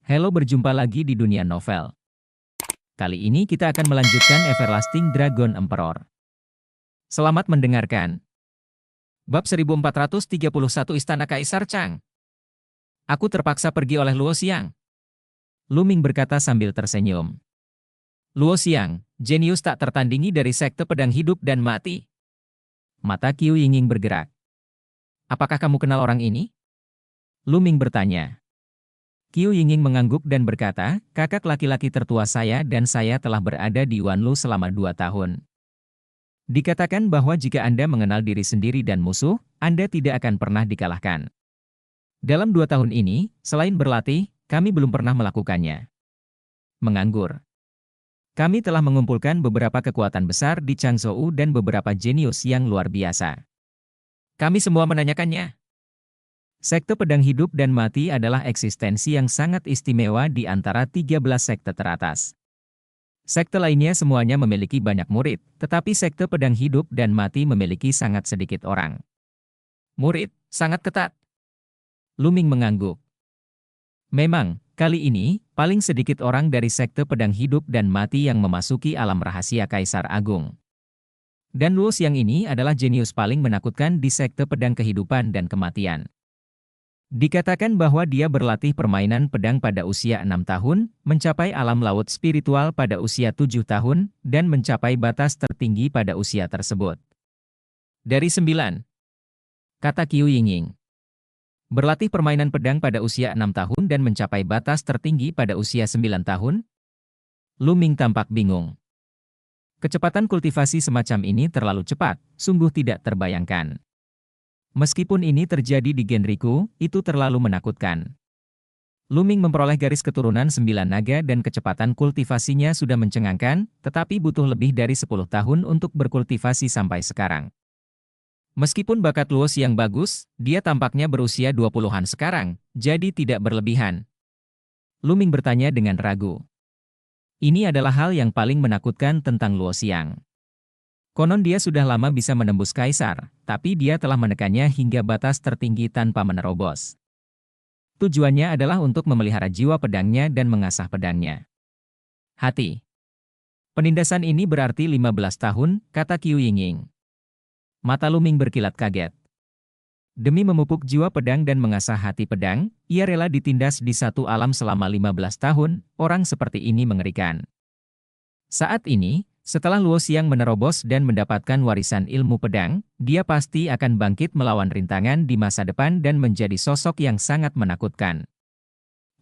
Halo, berjumpa lagi di dunia novel. Kali ini kita akan melanjutkan Everlasting Dragon Emperor. Selamat mendengarkan. Bab 1431 Istana Kaisar Chang. Aku terpaksa pergi oleh Luo Xiang. Lu Ming berkata sambil tersenyum. Luo Xiang, jenius tak tertandingi dari sekte pedang hidup dan mati. Mata Qiu Yingying bergerak. Apakah kamu kenal orang ini? Lu Ming bertanya. Qiu Yingying mengangguk dan berkata, kakak laki-laki tertua saya dan saya telah berada di Wanlu selama 2 tahun. Dikatakan bahwa jika Anda mengenal diri sendiri dan musuh, Anda tidak akan pernah dikalahkan. Dalam 2 tahun ini, selain berlatih, kami belum pernah melakukannya. Menganggur. Kami telah mengumpulkan beberapa kekuatan besar di Changzhou dan beberapa jenius yang luar biasa. Kami semua menanyakannya. Sekte pedang hidup dan mati adalah eksistensi yang sangat istimewa di antara 13 sekte teratas. Sekte lainnya semuanya memiliki banyak murid, tetapi sekte pedang hidup dan mati memiliki sangat sedikit orang. Murid, sangat ketat. Lu Ming mengangguk. Memang, kali ini, paling sedikit orang dari sekte pedang hidup dan mati yang memasuki alam rahasia Kaisar Agung. Dan Luo Xiang ini adalah jenius paling menakutkan di sekte pedang kehidupan dan kematian. Dikatakan bahwa dia berlatih permainan pedang pada usia 6 tahun, mencapai alam laut spiritual pada usia 7 tahun, dan mencapai batas tertinggi pada usia tersebut. Dari 9, kata Qiu Yingying. Berlatih permainan pedang pada usia 6 tahun dan mencapai batas tertinggi pada usia 9 tahun? Lu Ming tampak bingung. Kecepatan kultivasi semacam ini terlalu cepat, sungguh tidak terbayangkan. Meskipun ini terjadi di genriku, itu terlalu menakutkan. Lu Ming memperoleh garis keturunan 9 naga dan kecepatan kultivasinya sudah mencengangkan, tetapi butuh lebih dari 10 tahun untuk berkultivasi sampai sekarang. Meskipun bakat Luo Xiang bagus, dia tampaknya berusia 20-an sekarang, jadi tidak berlebihan. Lu Ming bertanya dengan ragu. Ini adalah hal yang paling menakutkan tentang Luo Xiang. Konon dia sudah lama bisa menembus kaisar, tapi dia telah menekannya hingga batas tertinggi tanpa menerobos. Tujuannya adalah untuk memelihara jiwa pedangnya dan mengasah pedangnya. Hati. Penindasan ini berarti 15 tahun, kata Qiu Yingying. Mata Lu Ming berkilat kaget. Demi memupuk jiwa pedang dan mengasah hati pedang, ia rela ditindas di satu alam selama 15 tahun, orang seperti ini mengerikan. Saat ini, setelah Luo Xiang menerobos dan mendapatkan warisan ilmu pedang, dia pasti akan bangkit melawan rintangan di masa depan dan menjadi sosok yang sangat menakutkan.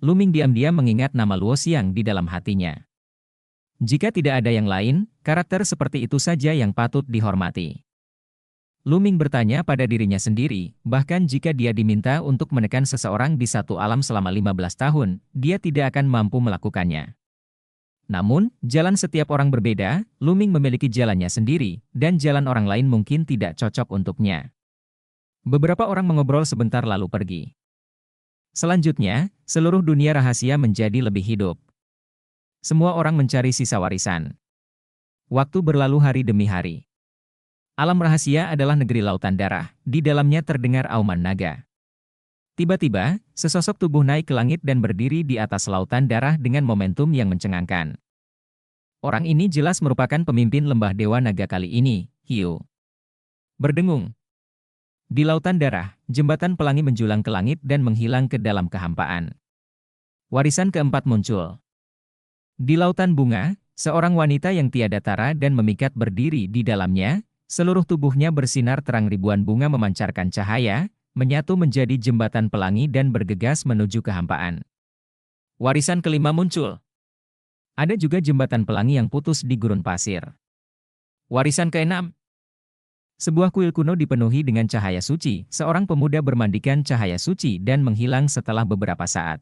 Lu Ming diam-diam mengingat nama Luo Xiang di dalam hatinya. Jika tidak ada yang lain, karakter seperti itu saja yang patut dihormati. Lu Ming bertanya pada dirinya sendiri, bahkan jika dia diminta untuk menekan seseorang di satu alam selama 15 tahun, dia tidak akan mampu melakukannya. Namun, jalan setiap orang berbeda, Lu Ming memiliki jalannya sendiri, dan jalan orang lain mungkin tidak cocok untuknya. Beberapa orang mengobrol sebentar lalu pergi. Selanjutnya, seluruh dunia rahasia menjadi lebih hidup. Semua orang mencari sisa warisan. Waktu berlalu hari demi hari. Alam rahasia adalah negeri lautan darah, di dalamnya terdengar auman naga. Tiba-tiba, sesosok tubuh naik ke langit dan berdiri di atas lautan darah dengan momentum yang mencengangkan. Orang ini jelas merupakan pemimpin lembah Dewa Naga kali ini, Hiu. Berdengung. Di lautan darah, jembatan pelangi menjulang ke langit dan menghilang ke dalam kehampaan. Warisan keempat muncul. Di lautan bunga, seorang wanita yang tiada tara dan memikat berdiri di dalamnya, seluruh tubuhnya bersinar terang, ribuan bunga memancarkan cahaya, menyatu menjadi jembatan pelangi dan bergegas menuju kehampaan. Warisan kelima muncul. Ada juga jembatan pelangi yang putus di gurun pasir. Warisan keenam. Sebuah kuil kuno dipenuhi dengan cahaya suci, seorang pemuda bermandikan cahaya suci dan menghilang setelah beberapa saat.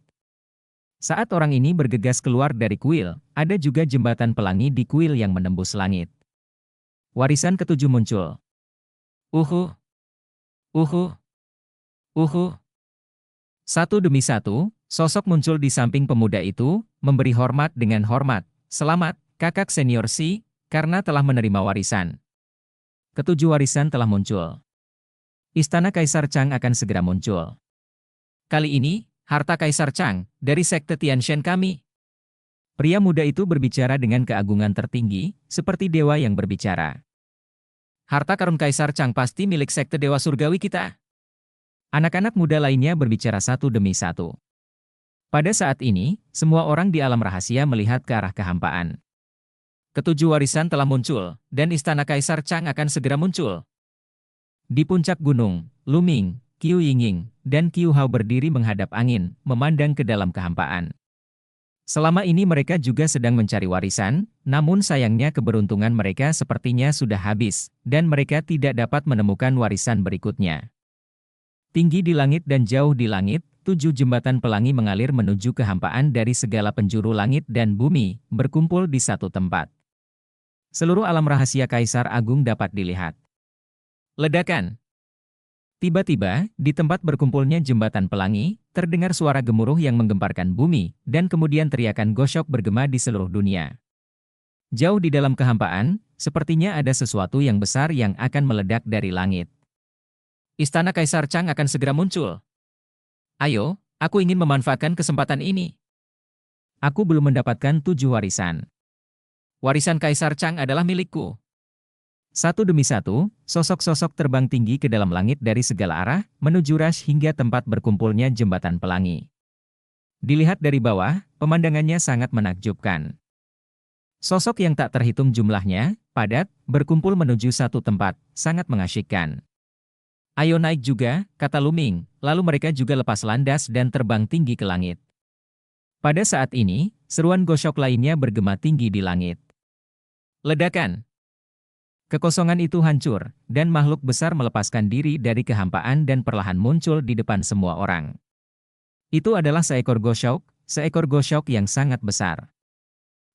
Saat orang ini bergegas keluar dari kuil, ada juga jembatan pelangi di kuil yang menembus langit. Warisan ketujuh muncul. Uhu. Uhu. Uhu. Satu demi satu, sosok muncul di samping pemuda itu, memberi hormat dengan hormat. Selamat, kakak senior Si, karena telah menerima warisan. Ketujuh warisan telah muncul. Istana Kaisar Chang akan segera muncul. Kali ini, Harta Kaisar Chang, dari Sekte Tianshan kami. Pria muda itu berbicara dengan keagungan tertinggi, seperti dewa yang berbicara. Harta karun Kaisar Chang pasti milik Sekte Dewa Surgawi kita. Anak-anak muda lainnya berbicara satu demi satu. Pada saat ini, semua orang di alam rahasia melihat ke arah kehampaan. Ketujuh warisan telah muncul, dan istana Kaisar Chang akan segera muncul. Di puncak gunung, Luming, Qiu Yingying, dan Qiu Hao berdiri menghadap angin, memandang ke dalam kehampaan. Selama ini mereka juga sedang mencari warisan, namun sayangnya keberuntungan mereka sepertinya sudah habis, dan mereka tidak dapat menemukan warisan berikutnya. Tinggi di langit dan jauh di langit, 7 jembatan pelangi mengalir menuju kehampaan dari segala penjuru langit dan bumi, berkumpul di satu tempat. Seluruh alam rahasia Kaisar Agung dapat dilihat. Ledakan. Tiba-tiba, di tempat berkumpulnya jembatan pelangi, terdengar suara gemuruh yang menggemparkan bumi, dan kemudian teriakan gosyok bergema di seluruh dunia. Jauh di dalam kehampaan, sepertinya ada sesuatu yang besar yang akan meledak dari langit. Istana Kaisar Chang akan segera muncul. Ayo, aku ingin memanfaatkan kesempatan ini. Aku belum mendapatkan 7 warisan. Warisan Kaisar Chang adalah milikku. Satu demi satu, sosok-sosok terbang tinggi ke dalam langit dari segala arah, menuju rush hingga tempat berkumpulnya jembatan pelangi. Dilihat dari bawah, pemandangannya sangat menakjubkan. Sosok yang tak terhitung jumlahnya, padat, berkumpul menuju satu tempat, sangat mengasyikkan. Ayo naik juga, kata Luming, lalu mereka juga lepas landas dan terbang tinggi ke langit. Pada saat ini, seruan gosyok lainnya bergema tinggi di langit. Ledakan. Kekosongan itu hancur, dan makhluk besar melepaskan diri dari kehampaan dan perlahan muncul di depan semua orang. Itu adalah seekor gosyok yang sangat besar.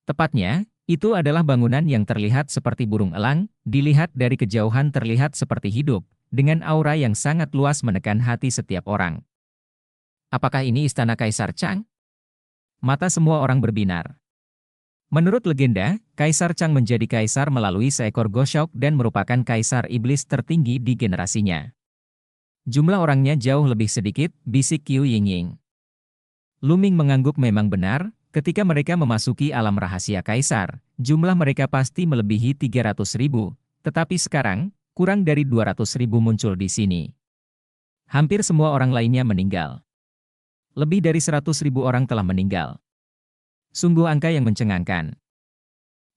Tepatnya, itu adalah bangunan yang terlihat seperti burung elang, dilihat dari kejauhan terlihat seperti hidup, dengan aura yang sangat luas menekan hati setiap orang. Apakah ini istana Kaisar Chang? Mata semua orang berbinar. Menurut legenda, Kaisar Chang menjadi kaisar melalui seekor gosyok dan merupakan kaisar iblis tertinggi di generasinya. Jumlah orangnya jauh lebih sedikit, bisik Qiu Yingying. Luming mengangguk memang benar, ketika mereka memasuki alam rahasia kaisar, jumlah mereka pasti melebihi 300.000, tetapi sekarang, kurang dari 200.000 muncul di sini. Hampir semua orang lainnya meninggal. Lebih dari 100.000 orang telah meninggal. Sungguh angka yang mencengangkan.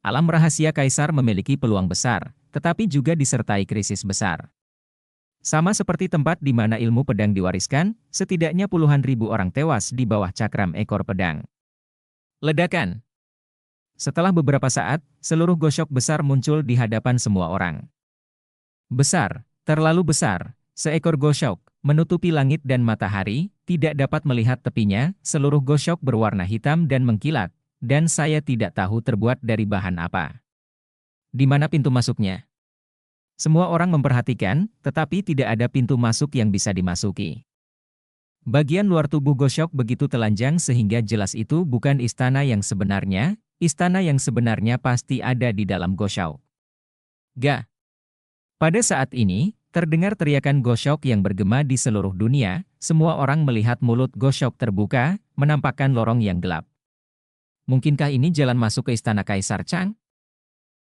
Alam rahasia kaisar memiliki peluang besar, tetapi juga disertai krisis besar. Sama seperti tempat di mana ilmu pedang diwariskan, setidaknya puluhan ribu orang tewas di bawah cakram ekor pedang. Ledakan. Setelah beberapa saat, seluruh gosyok besar muncul di hadapan semua orang. Besar, terlalu besar, seekor gosyok, menutupi langit dan matahari, tidak dapat melihat tepinya, seluruh gosyok berwarna hitam dan mengkilat, dan saya tidak tahu terbuat dari bahan apa. Di mana pintu masuknya? Semua orang memperhatikan, tetapi tidak ada pintu masuk yang bisa dimasuki. Bagian luar tubuh gosyok begitu telanjang sehingga jelas itu bukan istana yang sebenarnya pasti ada di dalam gosyok. Ga. Pada saat ini, terdengar teriakan gosyok yang bergema di seluruh dunia, semua orang melihat mulut gosyok terbuka, menampakkan lorong yang gelap. Mungkinkah ini jalan masuk ke istana Kaisar Chang?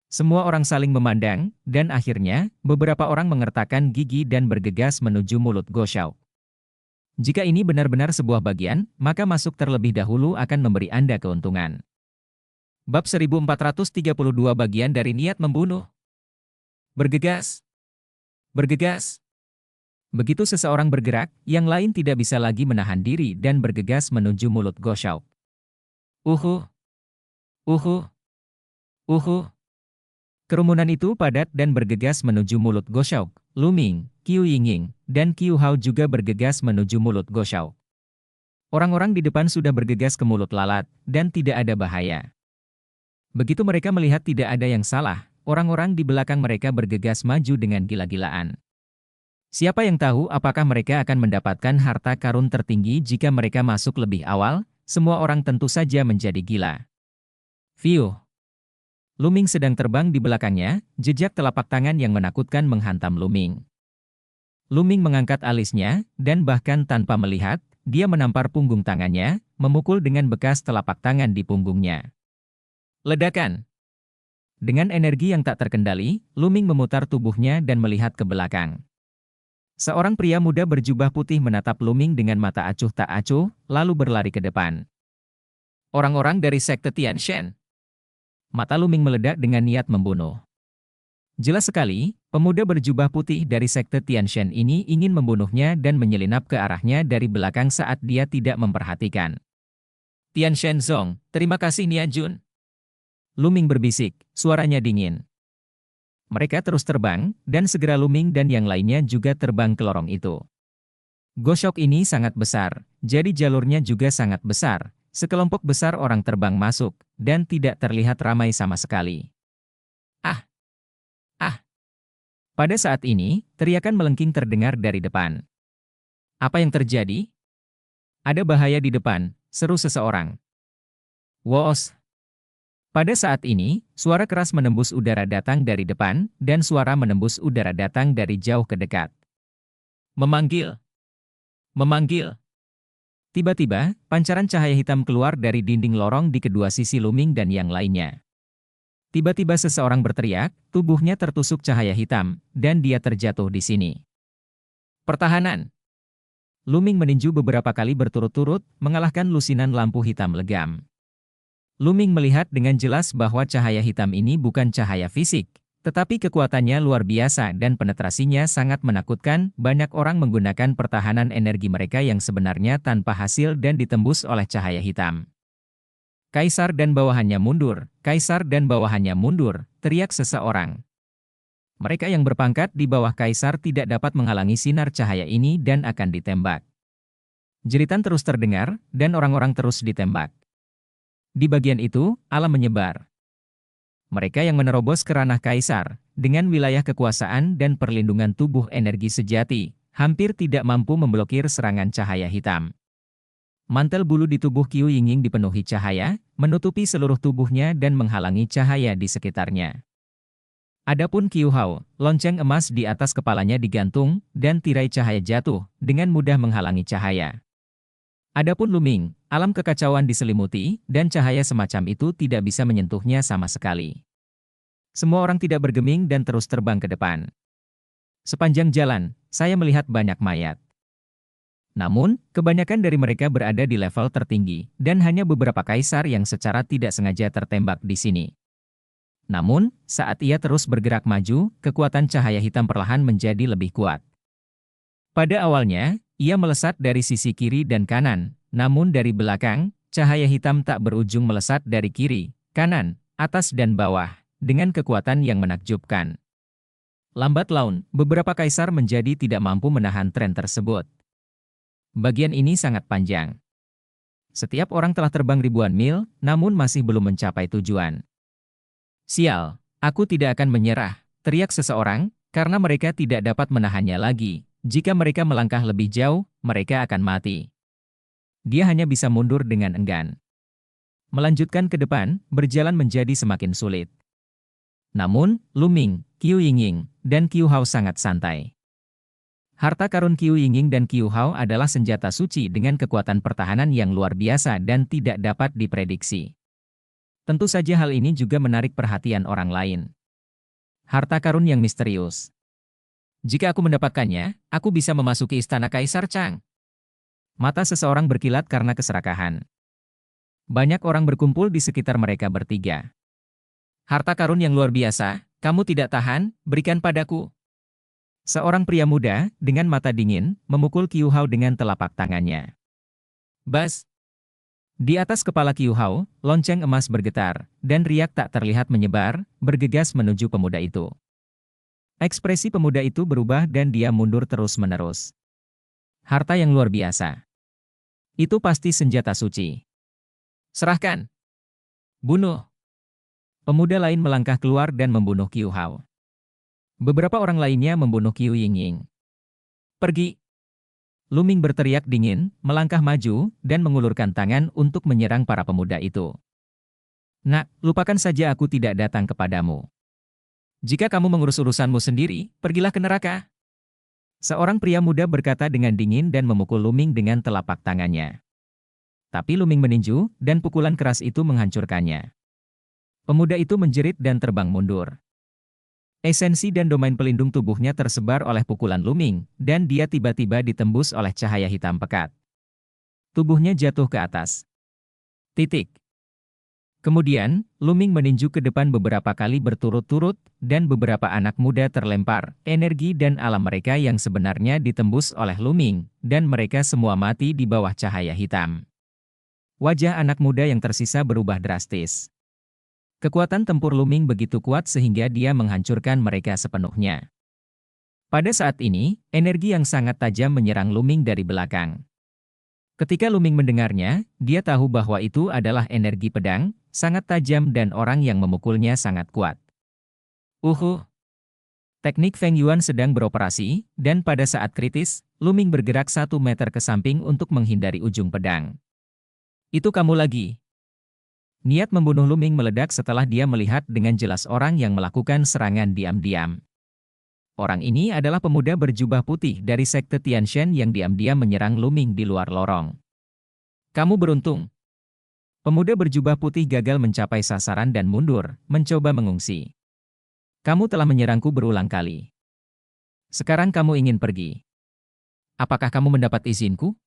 Semua orang saling memandang, dan akhirnya, beberapa orang mengertakkan gigi dan bergegas menuju mulut gosyok. Jika ini benar-benar sebuah bagian, maka masuk terlebih dahulu akan memberi Anda keuntungan. Bab 1432 bagian dari niat membunuh. Bergegas. Bergegas. Begitu seseorang bergerak, yang lain tidak bisa lagi menahan diri dan bergegas menuju mulut gosyok. Uhu. Uhu. Uhu. Kerumunan itu padat dan bergegas menuju mulut gosyok. Luming, Qiu Yingying, dan Qiu Hao juga bergegas menuju mulut gosyok. Orang-orang di depan sudah bergegas ke mulut lalat, dan tidak ada bahaya. Begitu mereka melihat tidak ada yang salah, orang-orang di belakang mereka bergegas maju dengan gila-gilaan. Siapa yang tahu apakah mereka akan mendapatkan harta karun tertinggi jika mereka masuk lebih awal? Semua orang tentu saja menjadi gila. Fiuh. Luming sedang terbang di belakangnya, jejak telapak tangan yang menakutkan menghantam Luming. Luming mengangkat alisnya, dan bahkan tanpa melihat, dia menampar punggung tangannya, memukul dengan bekas telapak tangan di punggungnya. Ledakan. Dengan energi yang tak terkendali, Luming memutar tubuhnya dan melihat ke belakang. Seorang pria muda berjubah putih menatap Luming dengan mata acuh tak acuh, lalu berlari ke depan. Orang-orang dari sekte Tianshan. Mata Luming meledak dengan niat membunuh. Jelas sekali, pemuda berjubah putih dari sekte Tianshan ini ingin membunuhnya dan menyelinap ke arahnya dari belakang saat dia tidak memperhatikan. Tianshan Zong, terima kasih Nia Jun. Luming berbisik, suaranya dingin. Mereka terus terbang, dan segera Luming dan yang lainnya juga terbang ke lorong itu. Gosok ini sangat besar, jadi jalurnya juga sangat besar. Sekelompok besar orang terbang masuk, dan tidak terlihat ramai sama sekali. Ah! Ah! Pada saat ini, teriakan melengking terdengar dari depan. Apa yang terjadi? Ada bahaya di depan, seru seseorang. Woos! Pada saat ini, suara keras menembus udara datang dari depan, dan suara menembus udara datang dari jauh ke dekat. Memanggil! Memanggil! Tiba-tiba, pancaran cahaya hitam keluar dari dinding lorong di kedua sisi Luming dan yang lainnya. Tiba-tiba seseorang berteriak, tubuhnya tertusuk cahaya hitam, dan dia terjatuh di sini. Pertahanan! Luming meninju beberapa kali berturut-turut, mengalahkan lusinan lampu hitam legam. Luming melihat dengan jelas bahwa cahaya hitam ini bukan cahaya fisik, tetapi kekuatannya luar biasa dan penetrasinya sangat menakutkan. Banyak orang menggunakan pertahanan energi mereka yang sebenarnya tanpa hasil dan ditembus oleh cahaya hitam. Kaisar dan bawahannya mundur, Kaisar dan bawahannya mundur, teriak seseorang. Mereka yang berpangkat di bawah Kaisar tidak dapat menghalangi sinar cahaya ini dan akan ditembak. Jeritan terus terdengar, dan orang-orang terus ditembak. Di bagian itu, alam menyebar. Mereka yang menerobos ke ranah Kaisar, dengan wilayah kekuasaan dan perlindungan tubuh energi sejati, hampir tidak mampu memblokir serangan cahaya hitam. Mantel bulu di tubuh Qiu Yingying dipenuhi cahaya, menutupi seluruh tubuhnya dan menghalangi cahaya di sekitarnya. Adapun Qiu Hao, lonceng emas di atas kepalanya digantung, dan tirai cahaya jatuh, dengan mudah menghalangi cahaya. Adapun Luming, alam kekacauan diselimuti, dan cahaya semacam itu tidak bisa menyentuhnya sama sekali. Semua orang tidak bergeming dan terus terbang ke depan. Sepanjang jalan, saya melihat banyak mayat. Namun, kebanyakan dari mereka berada di level tertinggi, dan hanya beberapa kaisar yang secara tidak sengaja tertembak di sini. Namun, saat ia terus bergerak maju, kekuatan cahaya hitam perlahan menjadi lebih kuat. Pada awalnya, ia melesat dari sisi kiri dan kanan, namun dari belakang, cahaya hitam tak berujung melesat dari kiri, kanan, atas dan bawah, dengan kekuatan yang menakjubkan. Lambat laun, beberapa kaisar menjadi tidak mampu menahan tren tersebut. Bagian ini sangat panjang. Setiap orang telah terbang ribuan mil, namun masih belum mencapai tujuan. Sial, aku tidak akan menyerah, teriak seseorang, karena mereka tidak dapat menahannya lagi. Jika mereka melangkah lebih jauh, mereka akan mati. Dia hanya bisa mundur dengan enggan. Melanjutkan ke depan, berjalan menjadi semakin sulit. Namun, Luming, Qiu Yingying, dan Qiu Hao sangat santai. Harta karun Qiu Yingying dan Qiu Hao adalah senjata suci dengan kekuatan pertahanan yang luar biasa dan tidak dapat diprediksi. Tentu saja hal ini juga menarik perhatian orang lain. Harta karun yang misterius. Jika aku mendapatkannya, aku bisa memasuki istana Kaisar Chang. Mata seseorang berkilat karena keserakahan. Banyak orang berkumpul di sekitar mereka bertiga. Harta karun yang luar biasa, kamu tidak tahan, berikan padaku. Seorang pria muda, dengan mata dingin, memukul Qiu Hao dengan telapak tangannya. Bas! Di atas kepala Qiu Hao, lonceng emas bergetar, dan riak tak terlihat menyebar, bergegas menuju pemuda itu. Ekspresi pemuda itu berubah dan dia mundur terus-menerus. Harta yang luar biasa. Itu pasti senjata suci. Serahkan! Bunuh! Pemuda lain melangkah keluar dan membunuh Qiu Hao. Beberapa orang lainnya membunuh Qiu Yingying. Pergi! Luming berteriak dingin, melangkah maju, dan mengulurkan tangan untuk menyerang para pemuda itu. Nak, lupakan saja aku tidak datang kepadamu. Jika kamu mengurus urusanmu sendiri, pergilah ke neraka. Seorang pria muda berkata dengan dingin dan memukul Luming dengan telapak tangannya. Tapi Luming meninju, dan pukulan keras itu menghancurkannya. Pemuda itu menjerit dan terbang mundur. Esensi dan domain pelindung tubuhnya tersebar oleh pukulan Luming, dan dia tiba-tiba ditembus oleh cahaya hitam pekat. Tubuhnya jatuh ke atas. Titik. Kemudian, Luming meninju ke depan beberapa kali berturut-turut, dan beberapa anak muda terlempar. Energi dan alam mereka yang sebenarnya ditembus oleh Luming, dan mereka semua mati di bawah cahaya hitam. Wajah anak muda yang tersisa berubah drastis. Kekuatan tempur Luming begitu kuat sehingga dia menghancurkan mereka sepenuhnya. Pada saat ini, energi yang sangat tajam menyerang Luming dari belakang. Ketika Luming mendengarnya, dia tahu bahwa itu adalah energi pedang, sangat tajam dan orang yang memukulnya sangat kuat. Teknik Feng Yuan sedang beroperasi, dan pada saat kritis, Luming bergerak 1 meter ke samping untuk menghindari ujung pedang. Itu kamu lagi. Niat membunuh Luming meledak setelah dia melihat dengan jelas orang yang melakukan serangan diam-diam. Orang ini adalah pemuda berjubah putih dari sekte Tianshan yang diam-diam menyerang Luming di luar lorong. Kamu beruntung. Pemuda berjubah putih gagal mencapai sasaran dan mundur, mencoba mengungsi. Kamu telah menyerangku berulang kali. Sekarang kamu ingin pergi. Apakah kamu mendapat izinku?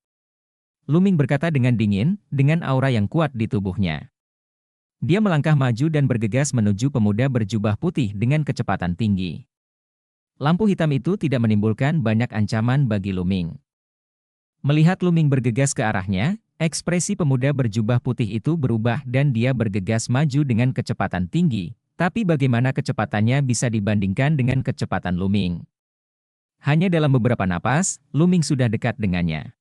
Luming berkata dengan dingin, dengan aura yang kuat di tubuhnya. Dia melangkah maju dan bergegas menuju pemuda berjubah putih dengan kecepatan tinggi. Lampu hitam itu tidak menimbulkan banyak ancaman bagi Luming. Melihat Luming bergegas ke arahnya, ekspresi pemuda berjubah putih itu berubah dan dia bergegas maju dengan kecepatan tinggi, tapi bagaimana kecepatannya bisa dibandingkan dengan kecepatan Luming? Hanya dalam beberapa napas, Luming sudah dekat dengannya.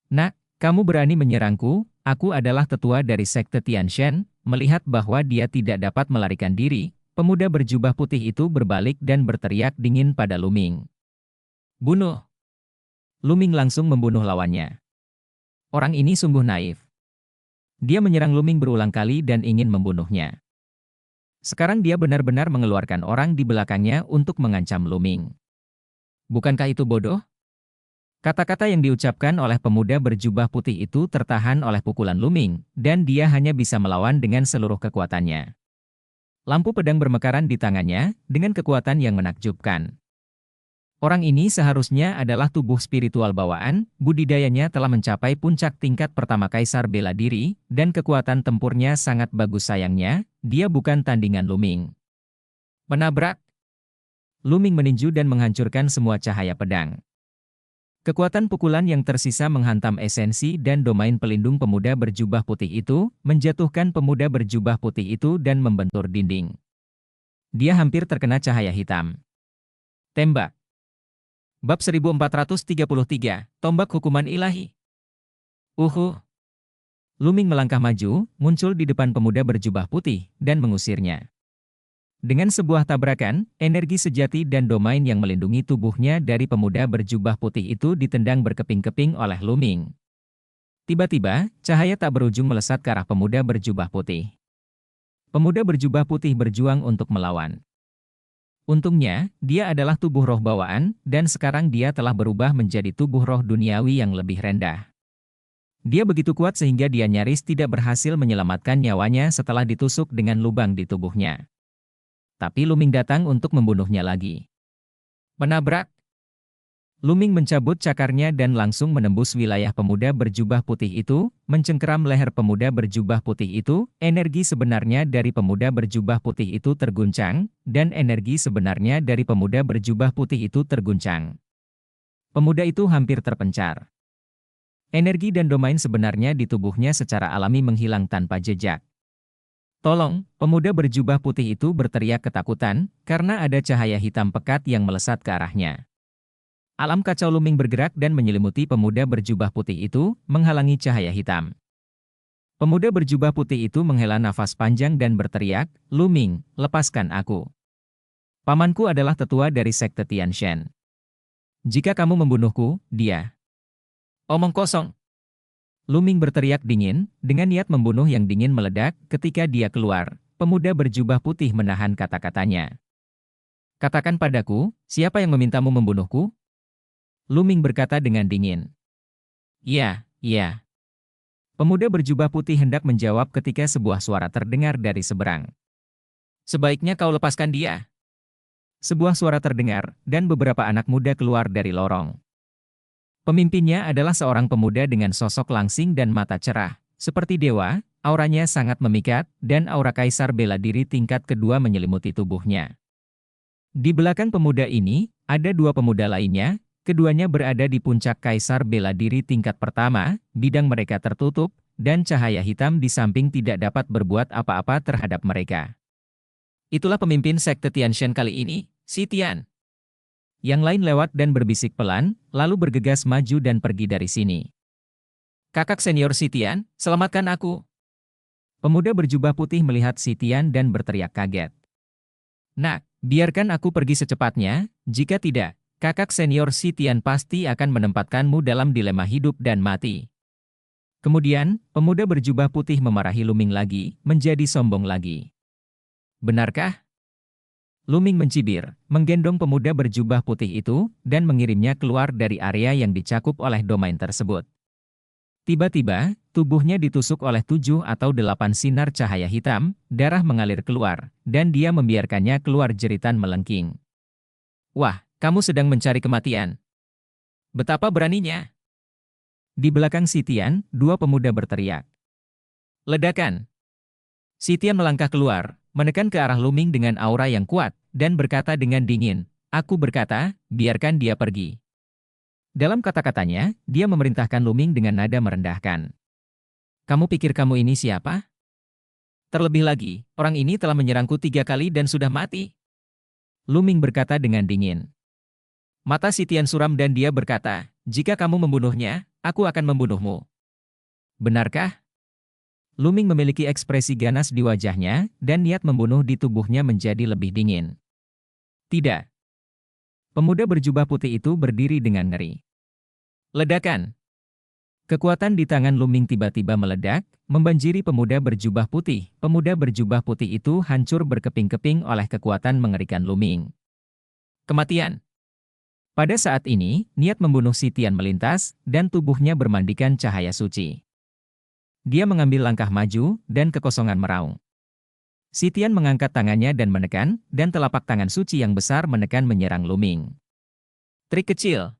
Nak, kamu berani menyerangku, aku adalah tetua dari sekte Tianshan. Melihat bahwa dia tidak dapat melarikan diri, pemuda berjubah putih itu berbalik dan berteriak dingin pada Luming. Bunuh! Luming langsung membunuh lawannya. Orang ini sungguh naif. Dia menyerang Luming berulang kali dan ingin membunuhnya. Sekarang dia benar-benar mengeluarkan orang di belakangnya untuk mengancam Luming. Bukankah itu bodoh? Kata-kata yang diucapkan oleh pemuda berjubah putih itu tertahan oleh pukulan Luming, dan dia hanya bisa melawan dengan seluruh kekuatannya. Lampu pedang bermekaran di tangannya, dengan kekuatan yang menakjubkan. Orang ini seharusnya adalah tubuh spiritual bawaan, budidayanya telah mencapai puncak tingkat pertama kaisar bela diri, dan kekuatan tempurnya sangat bagus sayangnya, dia bukan tandingan Luming. Menabrak. Luming meninju dan menghancurkan semua cahaya pedang. Kekuatan pukulan yang tersisa menghantam esensi dan domain pelindung pemuda berjubah putih itu, menjatuhkan pemuda berjubah putih itu dan membentur dinding. Dia hampir terkena cahaya hitam. Tembak. Bab 1433, Tombak Hukuman Ilahi. Luming melangkah maju, muncul di depan pemuda berjubah putih, dan mengusirnya. Dengan sebuah tabrakan, energi sejati dan domain yang melindungi tubuhnya dari pemuda berjubah putih itu ditendang berkeping-keping oleh Luming. Tiba-tiba, cahaya tak berujung melesat ke arah pemuda berjubah putih. Pemuda berjubah putih berjuang untuk melawan. Untungnya, dia adalah tubuh roh bawaan, dan sekarang dia telah berubah menjadi tubuh roh duniawi yang lebih rendah. Dia begitu kuat sehingga dia nyaris tidak berhasil menyelamatkan nyawanya setelah ditusuk dengan lubang di tubuhnya. Tapi Luming datang untuk membunuhnya lagi. Menabrak. Luming mencabut cakarnya dan langsung menembus wilayah pemuda berjubah putih itu, mencengkeram leher pemuda berjubah putih itu, energi sebenarnya dari pemuda berjubah putih itu terguncang, dan energi sebenarnya dari pemuda berjubah putih itu terguncang. Pemuda itu hampir terpencar. Energi dan domain sebenarnya di tubuhnya secara alami menghilang tanpa jejak. Tolong, pemuda berjubah putih itu berteriak ketakutan, karena ada cahaya hitam pekat yang melesat ke arahnya. Alam kacau Luming bergerak dan menyelimuti pemuda berjubah putih itu, menghalangi cahaya hitam. Pemuda berjubah putih itu menghela nafas panjang dan berteriak, Luming, lepaskan aku. Pamanku adalah tetua dari sekte Tianshan. Jika kamu membunuhku, dia. Omong kosong. Luming berteriak dingin, dengan niat membunuh yang dingin meledak ketika dia keluar. Pemuda berjubah putih menahan kata-katanya. Katakan padaku, siapa yang memintamu membunuhku? Luming berkata dengan dingin. "Iya, iya." Pemuda berjubah putih hendak menjawab ketika sebuah suara terdengar dari seberang. "Sebaiknya kau lepaskan dia." Sebuah suara terdengar, dan beberapa anak muda keluar dari lorong. Pemimpinnya adalah seorang pemuda dengan sosok langsing dan mata cerah. Seperti dewa, auranya sangat memikat, dan aura kaisar bela diri tingkat kedua menyelimuti tubuhnya. Di belakang pemuda ini, ada dua pemuda lainnya, keduanya berada di puncak kaisar bela diri tingkat pertama, bidang mereka tertutup, dan cahaya hitam di samping tidak dapat berbuat apa-apa terhadap mereka. Itulah pemimpin sekte Tianshan kali ini, si Tian. Yang lain lewat dan berbisik pelan, lalu bergegas maju dan pergi dari sini. "Kakak senior si Tian, selamatkan aku." Pemuda berjubah putih melihat si Tian dan berteriak kaget. "Nak, biarkan aku pergi secepatnya, jika tidak, kakak senior si Tian pasti akan menempatkanmu dalam dilema hidup dan mati." Kemudian, pemuda berjubah putih memarahi Luming lagi, menjadi sombong lagi. "Benarkah?" Luming mencibir, menggendong pemuda berjubah putih itu, dan mengirimnya keluar dari area yang dicakup oleh domain tersebut. Tiba-tiba, tubuhnya ditusuk oleh 7 atau 8 sinar cahaya hitam, darah mengalir keluar, dan dia membiarkannya keluar jeritan melengking. "Wah, kamu sedang mencari kematian. Betapa beraninya!" Di belakang Sitian, dua pemuda berteriak. "Ledakan!" Sitian melangkah keluar, menekan ke arah Luming dengan aura yang kuat, dan berkata dengan dingin, "Aku berkata, biarkan dia pergi." Dalam kata-katanya, dia memerintahkan Luming dengan nada merendahkan. "Kamu pikir kamu ini siapa? Terlebih lagi, orang ini telah menyerangku 3 kali dan sudah mati." Luming berkata dengan dingin. Mata Sitian suram dan dia berkata, "Jika kamu membunuhnya, aku akan membunuhmu." "Benarkah?" Luming memiliki ekspresi ganas di wajahnya, dan niat membunuh di tubuhnya menjadi lebih dingin. "Tidak." Pemuda berjubah putih itu berdiri dengan ngeri. Ledakan! Kekuatan di tangan Luming tiba-tiba meledak, membanjiri pemuda berjubah putih. Pemuda berjubah putih itu hancur berkeping-keping oleh kekuatan mengerikan Luming. Kematian! Pada saat ini, niat membunuh Sitian melintas, dan tubuhnya bermandikan cahaya suci. Dia mengambil langkah maju, dan kekosongan meraung. Sitian mengangkat tangannya dan menekan, dan telapak tangan suci yang besar menekan menyerang Luming. Trik kecil.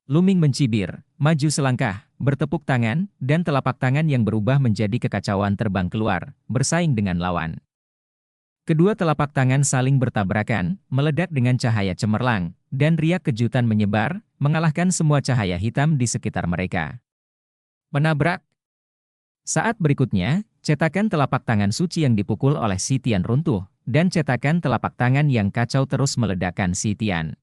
Luming mencibir, maju selangkah, bertepuk tangan, dan telapak tangan yang berubah menjadi kekacauan terbang keluar, bersaing dengan lawan. Kedua telapak tangan saling bertabrakan, meledak dengan cahaya cemerlang, dan riak kejutan menyebar, mengalahkan semua cahaya hitam di sekitar mereka. Menabrak. Saat berikutnya, cetakan telapak tangan suci yang dipukul oleh Sitian runtuh, dan cetakan telapak tangan yang kacau terus meledakkan Sitian.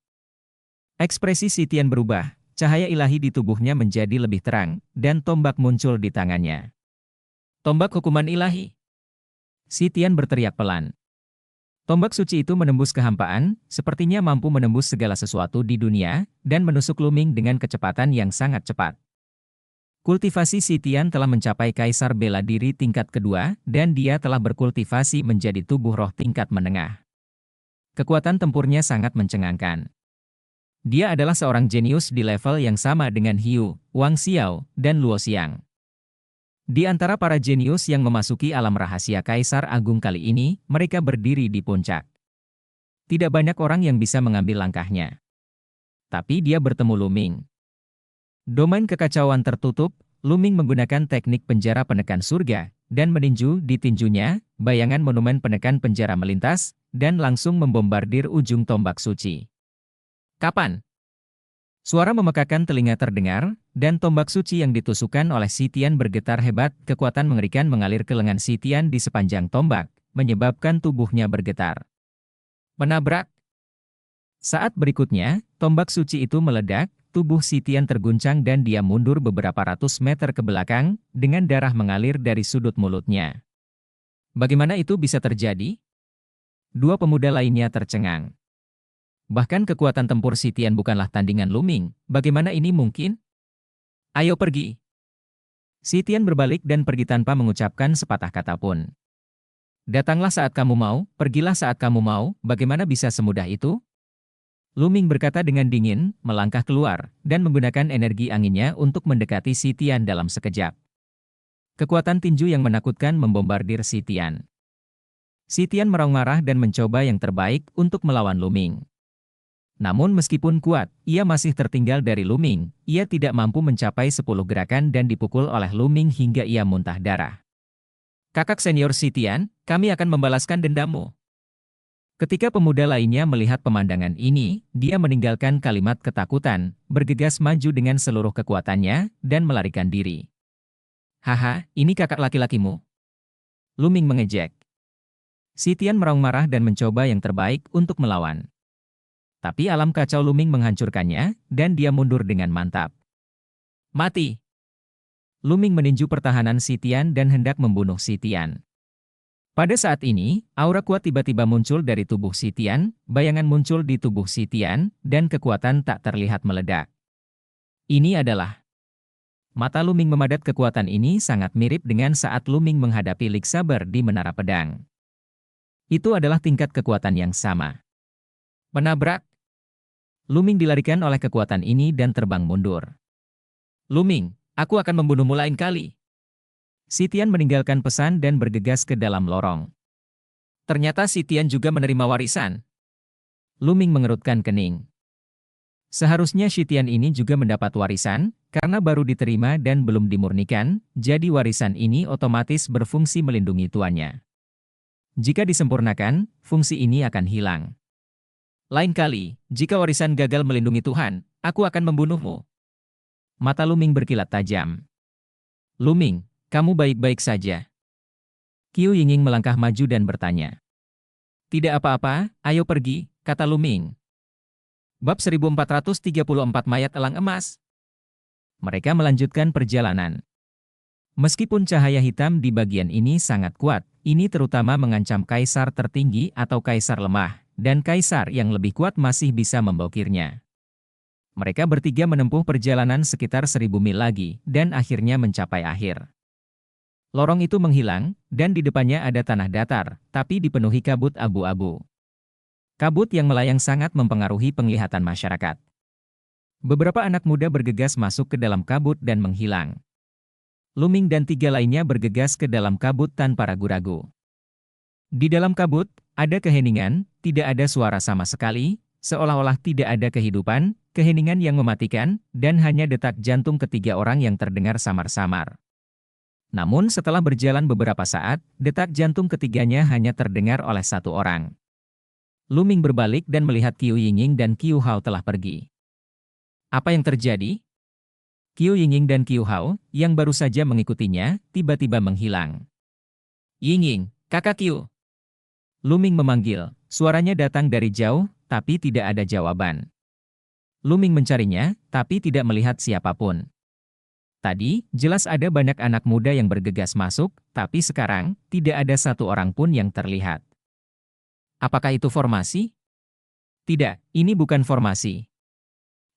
Ekspresi Sitian berubah, cahaya ilahi di tubuhnya menjadi lebih terang, dan tombak muncul di tangannya. "Tombak hukuman ilahi!" Sitian berteriak pelan. Tombak suci itu menembus kehampaan, sepertinya mampu menembus segala sesuatu di dunia, dan menusuk Luming dengan kecepatan yang sangat cepat. Kultivasi Sitian telah mencapai kaisar bela diri tingkat kedua, dan dia telah berkultivasi menjadi tubuh roh tingkat menengah. Kekuatan tempurnya sangat mencengangkan. Dia adalah seorang jenius di level yang sama dengan Hiu, Wang Xiao, dan Luo Xiang. Di antara para jenius yang memasuki alam rahasia Kaisar Agung kali ini, mereka berdiri di puncak. Tidak banyak orang yang bisa mengambil langkahnya. Tapi dia bertemu Luming. Domain kekacauan tertutup, Luming menggunakan teknik penjara penekan surga, dan meninju di tinjunya, bayangan monumen penekan penjara melintas, dan langsung membombardir ujung tombak suci. "Kapan?" Suara memekakan telinga terdengar, dan tombak suci yang ditusukkan oleh Sitian bergetar hebat, kekuatan mengerikan mengalir ke lengan Sitian di sepanjang tombak, menyebabkan tubuhnya bergetar. Menabrak. Saat berikutnya, tombak suci itu meledak, tubuh Sitian terguncang dan dia mundur beberapa ratus meter ke belakang, dengan darah mengalir dari sudut mulutnya. Bagaimana itu bisa terjadi? Dua pemuda lainnya tercengang. Bahkan kekuatan tempur Sitian bukanlah tandingan Luming, bagaimana ini mungkin? "Ayo pergi." Sitian berbalik dan pergi tanpa mengucapkan sepatah kata pun. "Datanglah saat kamu mau, pergilah saat kamu mau, bagaimana bisa semudah itu?" Luming berkata dengan dingin, melangkah keluar, dan menggunakan energi anginnya untuk mendekati si Tian dalam sekejap. Kekuatan tinju yang menakutkan membombardir si Tian. Si Tian meraung marah dan mencoba yang terbaik untuk melawan Luming. Namun meskipun kuat, ia masih tertinggal dari Luming. Ia tidak mampu mencapai 10 gerakan dan dipukul oleh Luming hingga ia muntah darah. Kakak senior si Tian, kami akan membalaskan dendammu. Ketika pemuda lainnya melihat pemandangan ini, dia meninggalkan kalimat ketakutan, bergegas maju dengan seluruh kekuatannya, dan melarikan diri. Haha, ini kakak laki-lakimu. Luming mengejek. Si Tian meraung marah dan mencoba yang terbaik untuk melawan. Tapi alam kacau Luming menghancurkannya, dan dia mundur dengan mantap. Mati! Luming meninju pertahanan si Tian dan hendak membunuh si Tian. Pada saat ini, aura kuat tiba-tiba muncul dari tubuh si Tian, bayangan muncul di tubuh si Tian, dan kekuatan tak terlihat meledak. Ini adalah... Mata Luming memadat. Kekuatan ini sangat mirip dengan saat Luming menghadapi Lik Saber di Menara Pedang. Itu adalah tingkat kekuatan yang sama. Menabrak. Luming dilarikan oleh kekuatan ini dan terbang mundur. Luming, aku akan membunuhmu lain kali. Si Tian meninggalkan pesan dan bergegas ke dalam lorong. Ternyata si Tian juga menerima warisan. Luming mengerutkan kening. Seharusnya si Tian ini juga mendapat warisan, karena baru diterima dan belum dimurnikan, jadi warisan ini otomatis berfungsi melindungi tuannya. Jika disempurnakan, fungsi ini akan hilang. Lain kali, jika warisan gagal melindungi Tuhan, aku akan membunuhmu. Mata Luming berkilat tajam. Luming, kamu baik-baik saja? Qiu Yingying melangkah maju dan bertanya. Tidak apa-apa, ayo pergi, kata Luming. Bab 1434 Mayat Elang Emas. Mereka melanjutkan perjalanan. Meskipun cahaya hitam di bagian ini sangat kuat, ini terutama mengancam kaisar tertinggi atau kaisar lemah, dan kaisar yang lebih kuat masih bisa membokirnya. Mereka bertiga menempuh perjalanan sekitar 1000 mil lagi, dan akhirnya mencapai akhir. Lorong itu menghilang, dan di depannya ada tanah datar, tapi dipenuhi kabut abu-abu. Kabut yang melayang sangat mempengaruhi penglihatan masyarakat. Beberapa anak muda bergegas masuk ke dalam kabut dan menghilang. Luming dan 3 lainnya bergegas ke dalam kabut tanpa ragu-ragu. Di dalam kabut, ada keheningan, tidak ada suara sama sekali, seolah-olah tidak ada kehidupan, keheningan yang mematikan, dan hanya detak jantung ketiga orang yang terdengar samar-samar. Namun setelah berjalan beberapa saat, detak jantung ketiganya hanya terdengar oleh 1 orang. Luming berbalik dan melihat Qiu Yingying dan Qiu Hao telah pergi. Apa yang terjadi? Qiu Yingying dan Qiu Hao, yang baru saja mengikutinya, tiba-tiba menghilang. Yingying, kakak Qiu. Luming memanggil, suaranya datang dari jauh, tapi tidak ada jawaban. Luming mencarinya, tapi tidak melihat siapapun. Tadi, jelas ada banyak anak muda yang bergegas masuk, tapi sekarang, tidak ada 1 orang pun yang terlihat. Apakah itu formasi? Tidak, ini bukan formasi.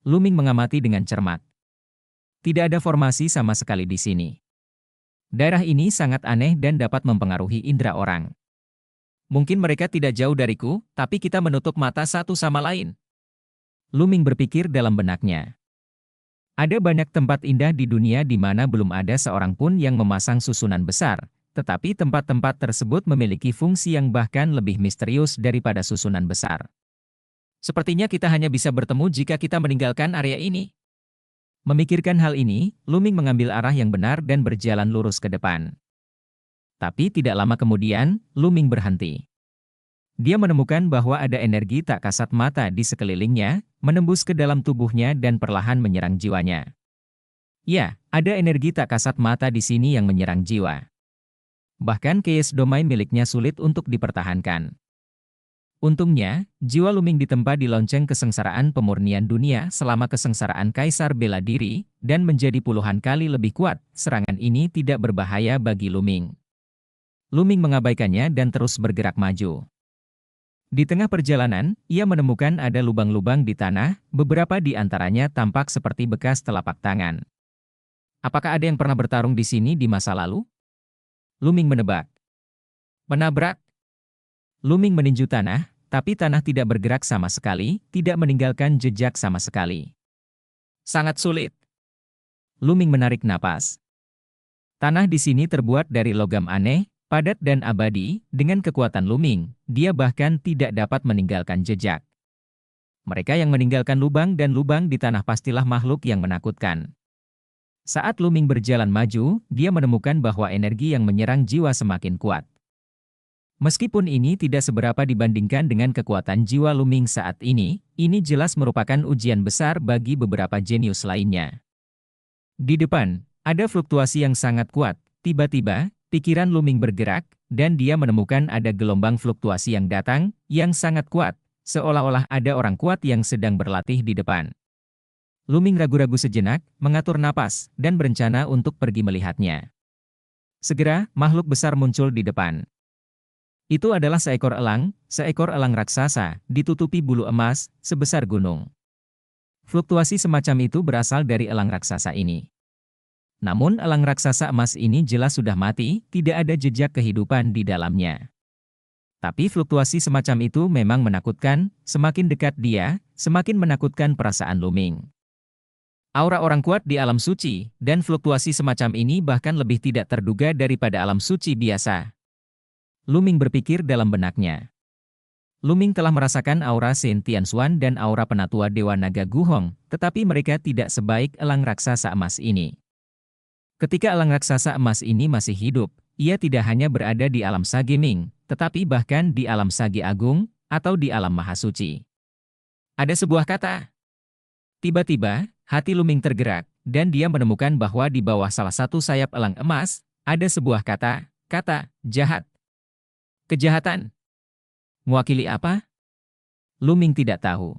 Luming mengamati dengan cermat. Tidak ada formasi sama sekali di sini. Daerah ini sangat aneh dan dapat mempengaruhi indera orang. Mungkin mereka tidak jauh dariku, tapi kita menutup mata satu sama lain. Luming berpikir dalam benaknya. Ada banyak tempat indah di dunia di mana belum ada seorang pun yang memasang susunan besar, tetapi tempat-tempat tersebut memiliki fungsi yang bahkan lebih misterius daripada susunan besar. Sepertinya kita hanya bisa bertemu jika kita meninggalkan area ini. Memikirkan hal ini, Luming mengambil arah yang benar dan berjalan lurus ke depan. Tapi tidak lama kemudian, Luming berhenti. Dia menemukan bahwa ada energi tak kasat mata di sekelilingnya, menembus ke dalam tubuhnya dan perlahan menyerang jiwanya. Ya, ada energi tak kasat mata di sini yang menyerang jiwa. Bahkan Chaos Domain miliknya sulit untuk dipertahankan. Untungnya, jiwa Luming ditempa di lonceng kesengsaraan pemurnian dunia selama kesengsaraan Kaisar bela diri, dan menjadi puluhan kali lebih kuat. Serangan ini tidak berbahaya bagi Luming. Luming mengabaikannya dan terus bergerak maju. Di tengah perjalanan, ia menemukan ada lubang-lubang di tanah, beberapa di antaranya tampak seperti bekas telapak tangan. Apakah ada yang pernah bertarung di sini di masa lalu? Luming menebak. Menabrak. Luming meninju tanah, tapi tanah tidak bergerak sama sekali, tidak meninggalkan jejak sama sekali. Sangat sulit. Luming menarik napas. Tanah di sini terbuat dari logam aneh, padat dan abadi, dengan kekuatan Luming, dia bahkan tidak dapat meninggalkan jejak. Mereka yang meninggalkan lubang dan lubang di tanah pastilah makhluk yang menakutkan. Saat Luming berjalan maju, dia menemukan bahwa energi yang menyerang jiwa semakin kuat. Meskipun ini tidak seberapa dibandingkan dengan kekuatan jiwa Luming saat ini jelas merupakan ujian besar bagi beberapa jenius lainnya. Di depan, ada fluktuasi yang sangat kuat. Tiba-tiba, pikiran Luming bergerak, dan dia menemukan ada gelombang fluktuasi yang datang, yang sangat kuat, seolah-olah ada orang kuat yang sedang berlatih di depan. Luming ragu-ragu sejenak, mengatur napas, dan berencana untuk pergi melihatnya. Segera, makhluk besar muncul di depan. Itu adalah seekor elang raksasa, ditutupi bulu emas, sebesar gunung. Fluktuasi semacam itu berasal dari elang raksasa ini. Namun elang raksasa emas ini jelas sudah mati, tidak ada jejak kehidupan di dalamnya. Tapi fluktuasi semacam itu memang menakutkan, semakin dekat dia, semakin menakutkan perasaan Luming. Aura orang kuat di alam suci, dan fluktuasi semacam ini bahkan lebih tidak terduga daripada alam suci biasa. Luming berpikir dalam benaknya. Luming telah merasakan aura Shen Tianxuan dan aura penatua Dewa Naga Guhong, tetapi mereka tidak sebaik elang raksasa emas ini. Ketika elang raksasa emas ini masih hidup, ia tidak hanya berada di alam Sageming, tetapi bahkan di alam Sage Agung, atau di alam Maha Suci. Ada sebuah kata. Tiba-tiba, hati Luming tergerak, dan dia menemukan bahwa di bawah salah satu sayap elang emas, ada sebuah kata jahat. Kejahatan. Mewakili apa? Luming tidak tahu.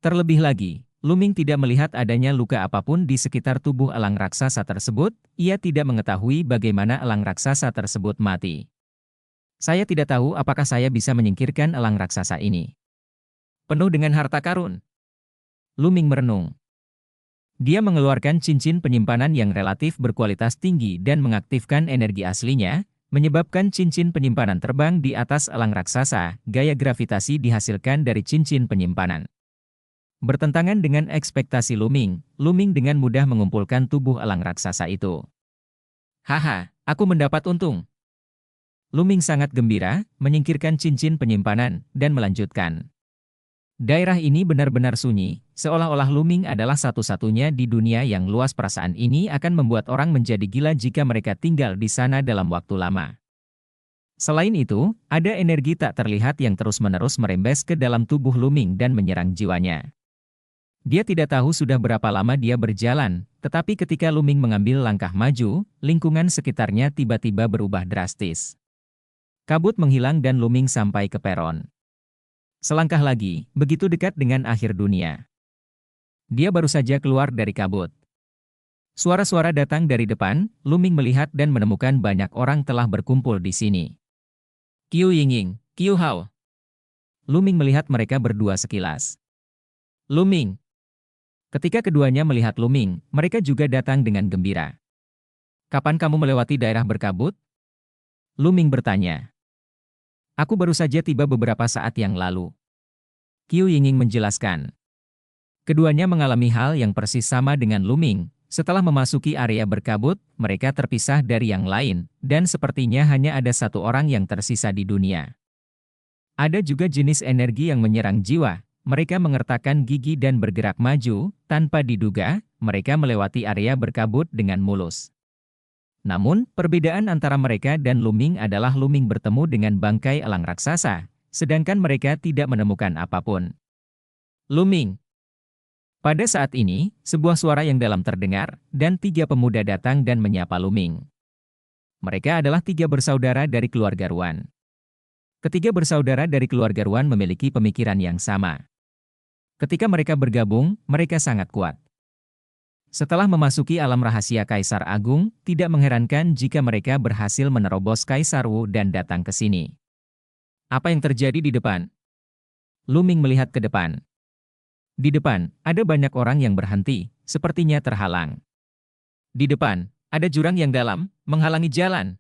Terlebih lagi, Luming tidak melihat adanya luka apapun di sekitar tubuh elang raksasa tersebut, ia tidak mengetahui bagaimana elang raksasa tersebut mati. Saya tidak tahu apakah saya bisa menyingkirkan elang raksasa ini. Penuh dengan harta karun. Luming merenung. Dia mengeluarkan cincin penyimpanan yang relatif berkualitas tinggi dan mengaktifkan energi aslinya, menyebabkan cincin penyimpanan terbang di atas elang raksasa, gaya gravitasi dihasilkan dari cincin penyimpanan. Bertentangan dengan ekspektasi Luming dengan mudah mengumpulkan tubuh elang raksasa itu. Haha, aku mendapat untung. Luming sangat gembira, menyingkirkan cincin penyimpanan, dan melanjutkan. Daerah ini benar-benar sunyi, seolah-olah Luming adalah satu-satunya di dunia yang luas. Perasaan ini akan membuat orang menjadi gila jika mereka tinggal di sana dalam waktu lama. Selain itu, ada energi tak terlihat yang terus-menerus merembes ke dalam tubuh Luming dan menyerang jiwanya. Dia tidak tahu sudah berapa lama dia berjalan, tetapi ketika Luming mengambil langkah maju, lingkungan sekitarnya tiba-tiba berubah drastis. Kabut menghilang dan Luming sampai ke peron. Selangkah lagi, begitu dekat dengan akhir dunia. Dia baru saja keluar dari kabut. Suara-suara datang dari depan, Luming melihat dan menemukan banyak orang telah berkumpul di sini. Qiu Yingying, Qiu Hao. Luming melihat mereka berdua sekilas. Luming. Ketika keduanya melihat Luming, mereka juga datang dengan gembira. Kapan kamu melewati daerah berkabut? Luming bertanya. Aku baru saja tiba beberapa saat yang lalu. Qiu Yingying menjelaskan. Keduanya mengalami hal yang persis sama dengan Luming. Setelah memasuki area berkabut, mereka terpisah dari yang lain, dan sepertinya hanya ada satu orang yang tersisa di dunia. Ada juga jenis energi yang menyerang jiwa. Mereka mengertakkan gigi dan bergerak maju, tanpa diduga, mereka melewati area berkabut dengan mulus. Namun, perbedaan antara mereka dan Luming adalah Luming bertemu dengan bangkai elang raksasa, sedangkan mereka tidak menemukan apapun. Luming. Pada saat ini, sebuah suara yang dalam terdengar, dan 3 pemuda datang dan menyapa Luming. Mereka adalah 3 bersaudara dari keluarga Ruan. Ketiga bersaudara dari keluarga Ruan memiliki pemikiran yang sama. Ketika mereka bergabung, mereka sangat kuat. Setelah memasuki alam rahasia Kaisar Agung, tidak mengherankan jika mereka berhasil menerobos Kaisar Wu dan datang ke sini. Apa yang terjadi di depan? Luming melihat ke depan. Di depan, ada banyak orang yang berhenti, sepertinya terhalang. Di depan, ada jurang yang dalam, menghalangi jalan.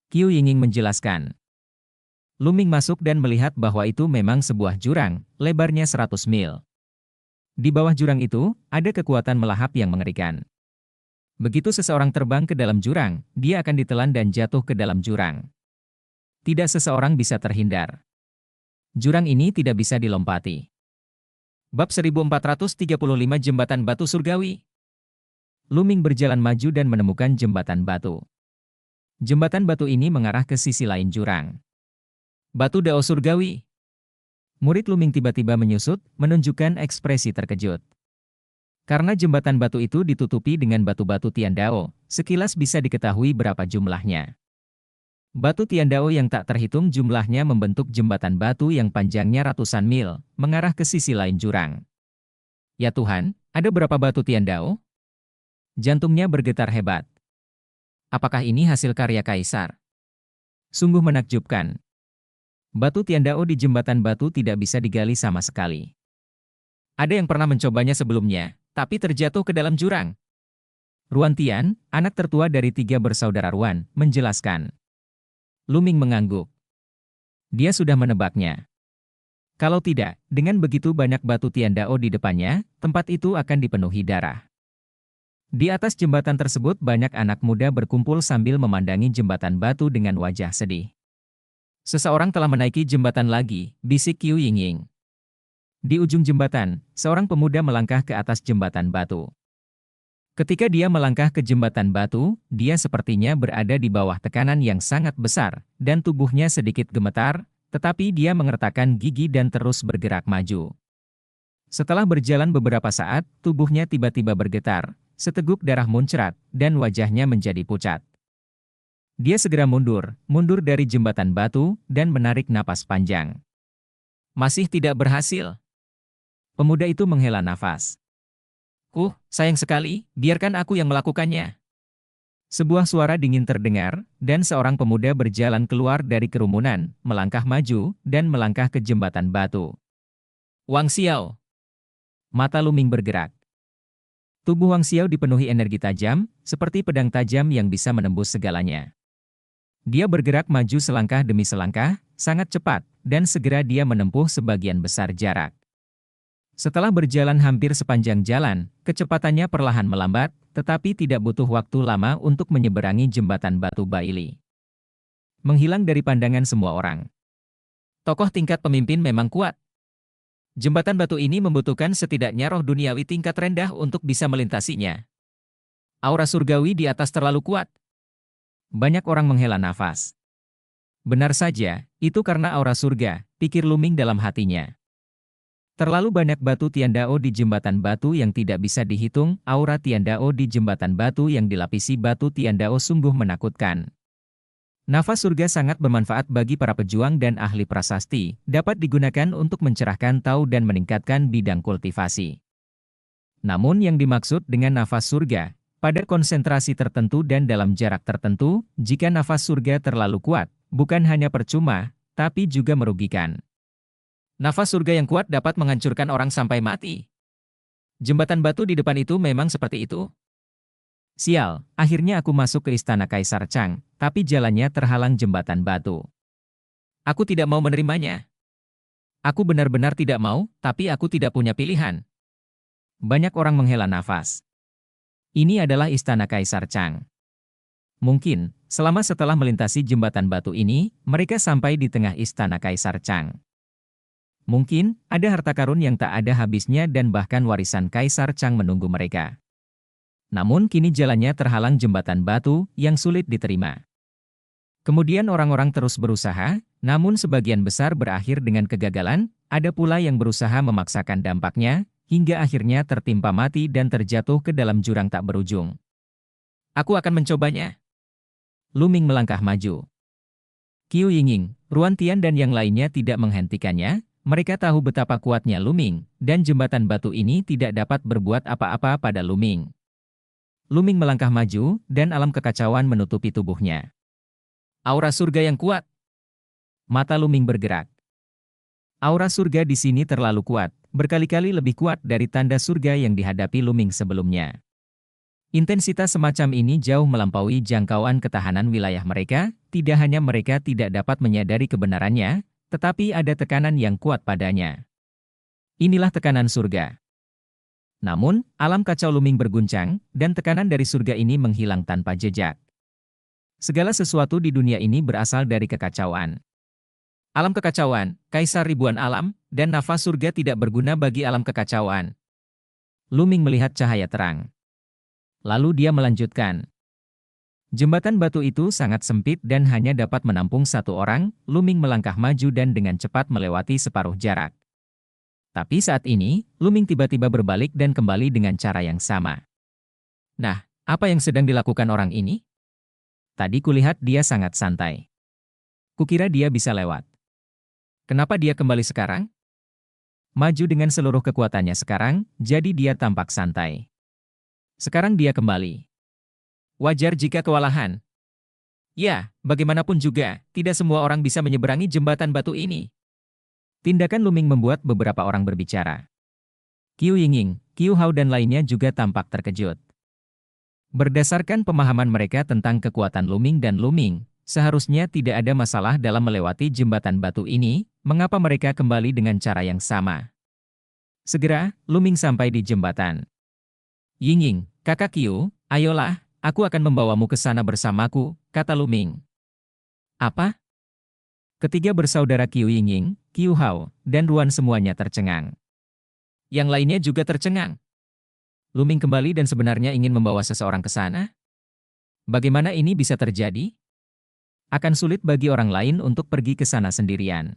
Qiu Yingying menjelaskan. Luming masuk dan melihat bahwa itu memang sebuah jurang, lebarnya 100 mil. Di bawah jurang itu, ada kekuatan melahap yang mengerikan. Begitu seseorang terbang ke dalam jurang, dia akan ditelan dan jatuh ke dalam jurang. Tidak seseorang bisa terhindar. Jurang ini tidak bisa dilompati. Bab 1435 Jembatan Batu Surgawi. Luming berjalan maju dan menemukan jembatan batu. Jembatan batu ini mengarah ke sisi lain jurang. Batu Dao Surgawi. Murid Luming tiba-tiba menyusut, menunjukkan ekspresi terkejut. Karena jembatan batu itu ditutupi dengan batu-batu Tiandao, sekilas bisa diketahui berapa jumlahnya. Batu Tiandao yang tak terhitung jumlahnya membentuk jembatan batu yang panjangnya ratusan mil, mengarah ke sisi lain jurang. Ya Tuhan, ada berapa batu Tiandao? Jantungnya bergetar hebat. Apakah ini hasil karya Kaisar? Sungguh menakjubkan. Batu Tiandao di jembatan batu tidak bisa digali sama sekali. Ada yang pernah mencobanya sebelumnya, tapi terjatuh ke dalam jurang. Ruan Tian, anak tertua dari 3 bersaudara Ruan, menjelaskan. Luming mengangguk. Dia sudah menebaknya. Kalau tidak, dengan begitu banyak batu Tiandao di depannya, tempat itu akan dipenuhi darah. Di atas jembatan tersebut banyak anak muda berkumpul sambil memandangi jembatan batu dengan wajah sedih. Seseorang telah menaiki jembatan lagi, bisik Qiu Yingying. Di ujung jembatan, seorang pemuda melangkah ke atas jembatan batu. Ketika dia melangkah ke jembatan batu, dia sepertinya berada di bawah tekanan yang sangat besar, dan tubuhnya sedikit gemetar, tetapi dia mengertakkan gigi dan terus bergerak maju. Setelah berjalan beberapa saat, tubuhnya tiba-tiba bergetar, seteguk darah muncrat, dan wajahnya menjadi pucat. Dia segera mundur dari jembatan batu, dan menarik napas panjang. Masih tidak berhasil. Pemuda itu menghela nafas. Sayang sekali, biarkan aku yang melakukannya. Sebuah suara dingin terdengar, dan seorang pemuda berjalan keluar dari kerumunan, melangkah maju, dan melangkah ke jembatan batu. Wang Xiao. Mata Luming bergerak. Tubuh Wang Xiao dipenuhi energi tajam, seperti pedang tajam yang bisa menembus segalanya. Dia bergerak maju selangkah demi selangkah, sangat cepat, dan segera dia menempuh sebagian besar jarak. Setelah berjalan hampir sepanjang jalan, kecepatannya perlahan melambat, tetapi tidak butuh waktu lama untuk menyeberangi jembatan batu Baili. Menghilang dari pandangan semua orang. Tokoh tingkat pemimpin memang kuat. Jembatan batu ini membutuhkan setidaknya roh duniawi tingkat rendah untuk bisa melintasinya. Aura surgawi di atas terlalu kuat. Banyak orang menghela nafas. Benar saja, itu karena aura surga, pikir Luming dalam hatinya. Terlalu banyak batu Tiandao di jembatan batu yang tidak bisa dihitung, aura Tiandao di jembatan batu yang dilapisi batu Tiandao sungguh menakutkan. Nafas surga sangat bermanfaat bagi para pejuang dan ahli prasasti, dapat digunakan untuk mencerahkan tahu dan meningkatkan bidang kultivasi. Namun yang dimaksud dengan nafas surga, pada konsentrasi tertentu dan dalam jarak tertentu, jika nafas surga terlalu kuat, bukan hanya percuma, tapi juga merugikan. Nafas surga yang kuat dapat menghancurkan orang sampai mati. Jembatan batu di depan itu memang seperti itu. Sial, akhirnya aku masuk ke istana Kaisar Chang, tapi jalannya terhalang jembatan batu. Aku tidak mau menerimanya. Aku benar-benar tidak mau, tapi aku tidak punya pilihan. Banyak orang menghela nafas. Ini adalah istana Kaisar Chang. Mungkin, selama setelah melintasi jembatan batu ini, mereka sampai di tengah istana Kaisar Chang. Mungkin, ada harta karun yang tak ada habisnya dan bahkan warisan Kaisar Chang menunggu mereka. Namun kini jalannya terhalang jembatan batu yang sulit diterima. Kemudian orang-orang terus berusaha, namun sebagian besar berakhir dengan kegagalan, ada pula yang berusaha memaksakan dampaknya, hingga akhirnya tertimpa mati dan terjatuh ke dalam jurang tak berujung. Aku akan mencobanya. Luming melangkah maju. Qiu Yingying, Ruan Tian dan yang lainnya tidak menghentikannya. Mereka tahu betapa kuatnya Luming, dan jembatan batu ini tidak dapat berbuat apa-apa pada Luming. Luming melangkah maju, dan alam kekacauan menutupi tubuhnya. Aura surga yang kuat. Mata Luming bergerak. Aura surga di sini terlalu kuat, berkali-kali lebih kuat dari tanda surga yang dihadapi Luming sebelumnya. Intensitas semacam ini jauh melampaui jangkauan ketahanan wilayah mereka, tidak hanya mereka tidak dapat menyadari kebenarannya, tetapi ada tekanan yang kuat padanya. Inilah tekanan surga. Namun, alam kacau Luming berguncang, dan tekanan dari surga ini menghilang tanpa jejak. Segala sesuatu di dunia ini berasal dari kekacauan. Alam kekacauan, kaisar ribuan alam, dan nafas surga tidak berguna bagi alam kekacauan. Luming melihat cahaya terang. Lalu dia melanjutkan. Jembatan batu itu sangat sempit dan hanya dapat menampung satu orang. Luming melangkah maju dan dengan cepat melewati separuh jarak. Tapi saat ini, Luming tiba-tiba berbalik dan kembali dengan cara yang sama. Nah, apa yang sedang dilakukan orang ini? Tadi kulihat dia sangat santai. Kukira dia bisa lewat. Kenapa dia kembali sekarang? Maju dengan seluruh kekuatannya sekarang, jadi dia tampak santai. Sekarang dia kembali. Wajar jika kewalahan. Ya, bagaimanapun juga, tidak semua orang bisa menyeberangi jembatan batu ini. Tindakan Luming membuat beberapa orang berbicara. Qiu Yingying, Qiu Hao dan lainnya juga tampak terkejut. Berdasarkan pemahaman mereka tentang kekuatan Luming dan Luming, seharusnya tidak ada masalah dalam melewati jembatan batu ini, mengapa mereka kembali dengan cara yang sama. Segera, Luming sampai di jembatan. Yingying, kakak Qiu, ayolah, aku akan membawamu ke sana bersamaku, kata Luming. Apa? Ketiga bersaudara Qiu Yingying, Qiu Hao, dan Ruan semuanya tercengang. Yang lainnya juga tercengang. Luming kembali dan sebenarnya ingin membawa seseorang ke sana? Bagaimana ini bisa terjadi? Akan sulit bagi orang lain untuk pergi ke sana sendirian.